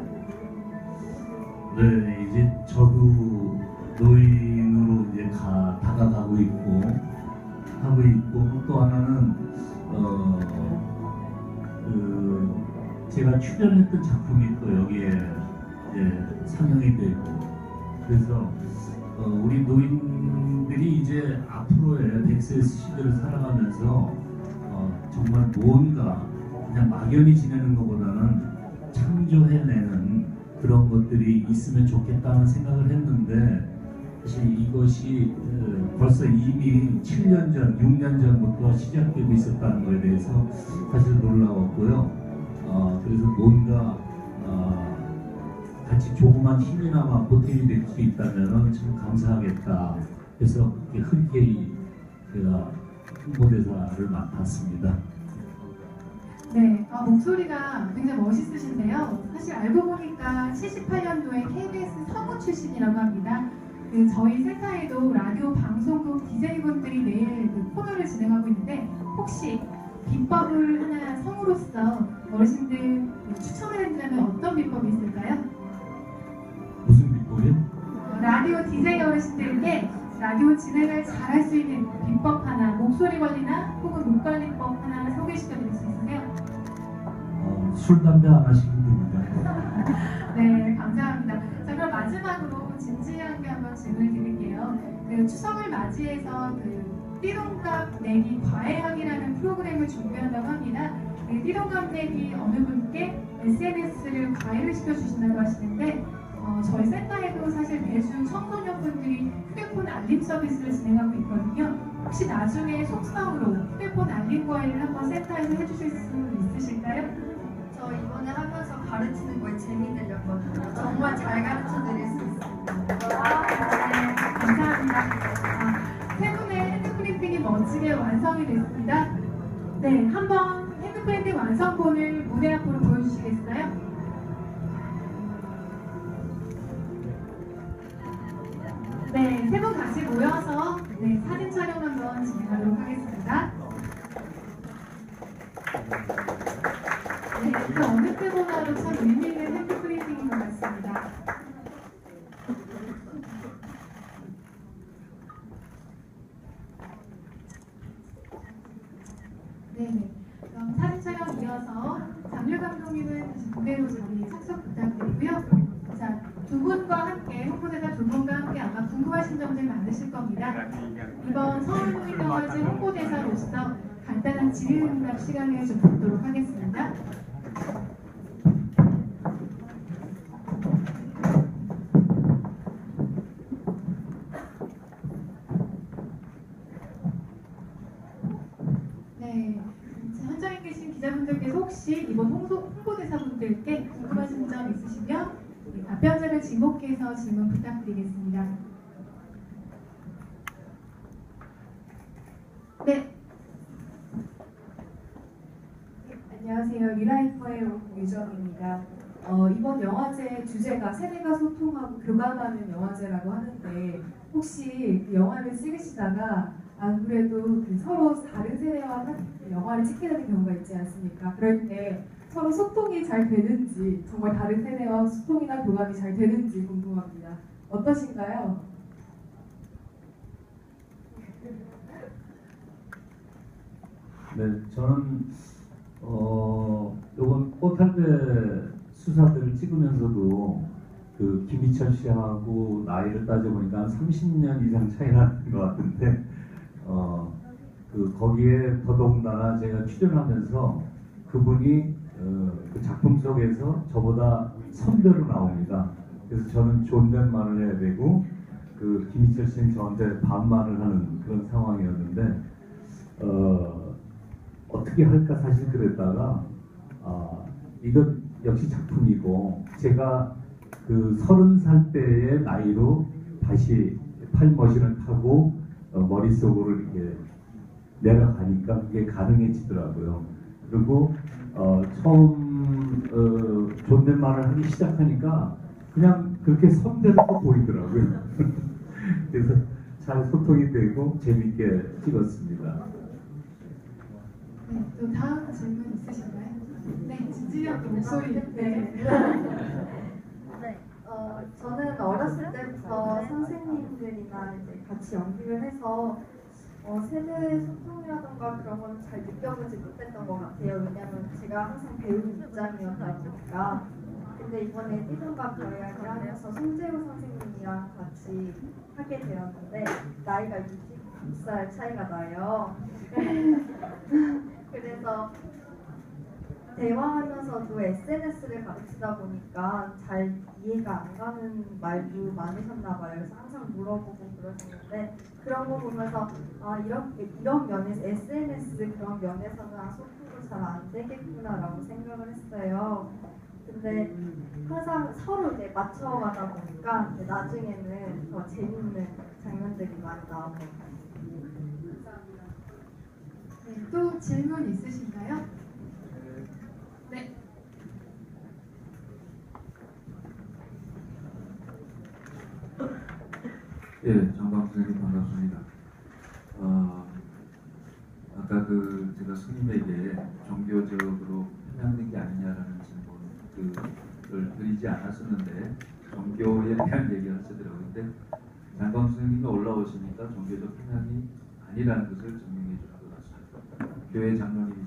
네, 이제 저도 노인으로 이제 다가가고 있고 하고 있고 또 하나는 제가 출연했던 작품이 또 여기에 이제 상영이 되고 그래서 우리 노인들이 이제 앞으로의 100세 시대를 살아가면서 정말 뭔가 그냥 막연히 지내는 것보다는 창조해내는 그런 것들이 있으면 좋겠다는 생각을 했는데 사실 이것이 벌써 이미 7년 전, 6년 전부터 시작되고 있었다는 것에 대해서 사실 놀라웠고요. 그래서 뭔가 같이 조그만 힘이나마 보탬이 될 수 있다면 참 감사하겠다 해서 흔쾌히 제가 홍보대사를 맡았습니다. 네, 목소리가 굉장히 멋있으신데요. 사실 알고 보니까 78년도에 KBS 성우 출신이라고 합니다. 저희 센터에도 라디오 방송국 DJ분들이 매일 코너를 진행하고 있는데 혹시 비법을 하나 성우로서 어르신들 추천을 해드리면 어떤 비법이 있을까요? 무슨 비법이요? 라디오 DJ 어르신들에게 라디오 진행을 잘할 수 있는 비법 하나, 목소리 관리나 혹은 목 관리법 하나 소개시켜드릴 수 있으세요? 술, 담배 안 하시면 됩니다. 네, 감사합니다. 자, 그럼 마지막으로 진지하게 한번 질문을 드릴게요. 추석을 맞이해서 띠동갑 내기 과외학이라는 프로그램을 준비한다고 합니다. 띠동갑 내기 어느 분께 SNS를 과외를 시켜주신다고 하시는데 저희 센터에도 사실 매주 청소년분들이 휴대폰 알림 서비스를 진행하고 있거든요. 혹시 나중에 속성으로 휴대폰 알림 과외를 한번 센터에서 해주실 수 있으실까요? 저 이번에 하면서 가르치는 거에 재미들렸거든요. 정말 잘 가르쳐 드릴 수 있습니다. 네, 감사합니다. 세 분의 핸드프린팅이 멋지게 완성이 됐습니다. 네, 한번 핸드프린팅 완성본을 무대 앞으로 보여주시겠어요? 네, 세 분 같이 모여서 사진 촬영 한번 진행하도록 하겠습니다. 네, 그 어느 때보다도 참 의미 있는 핸드프린팅인 것 같습니다. 네, 그럼 사진 촬영 이어서 장률 감독님은 다시 무대로 자리 착석 부탁드리고요. 자, 두 분과 함께, 홍보대사 두 분과 함께 아마 궁금하신 점들 많으실 겁니다. 이번 서울노인영화제 홍보대사로서 간단한 질의응답 시간을 좀 갖도록 하겠습니다. 네, 현장에 계신 기자분들께서 혹시 이번 홍보대사분들께 궁금하신 점 있으시면 답변자를 지목해서 질문 부탁드리겠습니다. 네. 안녕하세요. 미라이퍼의 유정입니다. 이번 영화제 주제가 세대가 소통하고 교감하는 영화제라고 하는데 혹시 그 영화를 찍으시다가 아무래도 서로 다른 세대와 영화를 찍게 되는 경우가 있지 않습니까? 그럴 때 서로 소통이 잘 되는지, 정말 다른 세대와 소통이나 교감이 잘 되는지 궁금합니다. 어떠신가요? 네, 저는 요번 꽃할배 수사들을 찍으면서도 그 김희철 씨하고 나이를 따져보니까 한 30년 이상 차이 나는 것 같은데 그 거기에 더더군다나 제가 출연하면서 그분이 그 작품 속에서 저보다 선배로 나옵니다. 그래서 저는 존댓말을 해야 되고 그 김희철 씨는 저한테 반말을 하는 그런 상황이었는데 어떻게 할까 사실 그랬다가 이건 역시 작품이고 제가 그 30살 때의 나이로 다시 타임머신을 타고 머릿속으로 이렇게 내려가니까 그게 가능해지더라고요. 그리고 처음 존댓말을 하기 시작하니까 그냥 그렇게 선배로 보이더라고요. 그래서 잘 소통이 되고 재밌게 찍었습니다. 네, 또 다음 질문 있으신가요? 네, 진지한 목소리. 네. 저는 어렸을 때부터 선생님들이나 이제 같이 연기를 해서 세대 소통이라던가 그런 건 잘 느껴보지 못했던 것 같아요. 왜냐하면 제가 항상 배우는 입장이었다 보니까. 근데 이번에 띠동갑 이야기를 하면서 송재우 선생님이랑 같이 하게 되었는데 나이가 60살 차이가 나요. 그래서 대화하면서도 SNS를 가르치다 보니까 잘 이해가 안 가는 말도 많으셨나 봐요. 그래서 항상 물어보고 그러시는데 그런 거 보면서 이런 면에서 SNS 그런 면에서는 소통도 잘 안 되겠구나라고 생각을 했어요. 근데 항상 서로 이제 맞춰가다 보니까 나중에는 더 재밌는 장면들이 많이 나온 것 같아요. 네, 또 질문 있으신가요? 네. 예, 장광 선생님 반갑습니다. 아까 제가 스님에게 종교적으로 편향된 게 아니냐라는 질문을 드리지 않았었는데 종교에 대한 얘기를 하시더라고요. 근데 장광 선생님이 올라오시니까 종교적 편향이 아니라는 것을 증명해 주는 것 같습니다. 교회 장로님이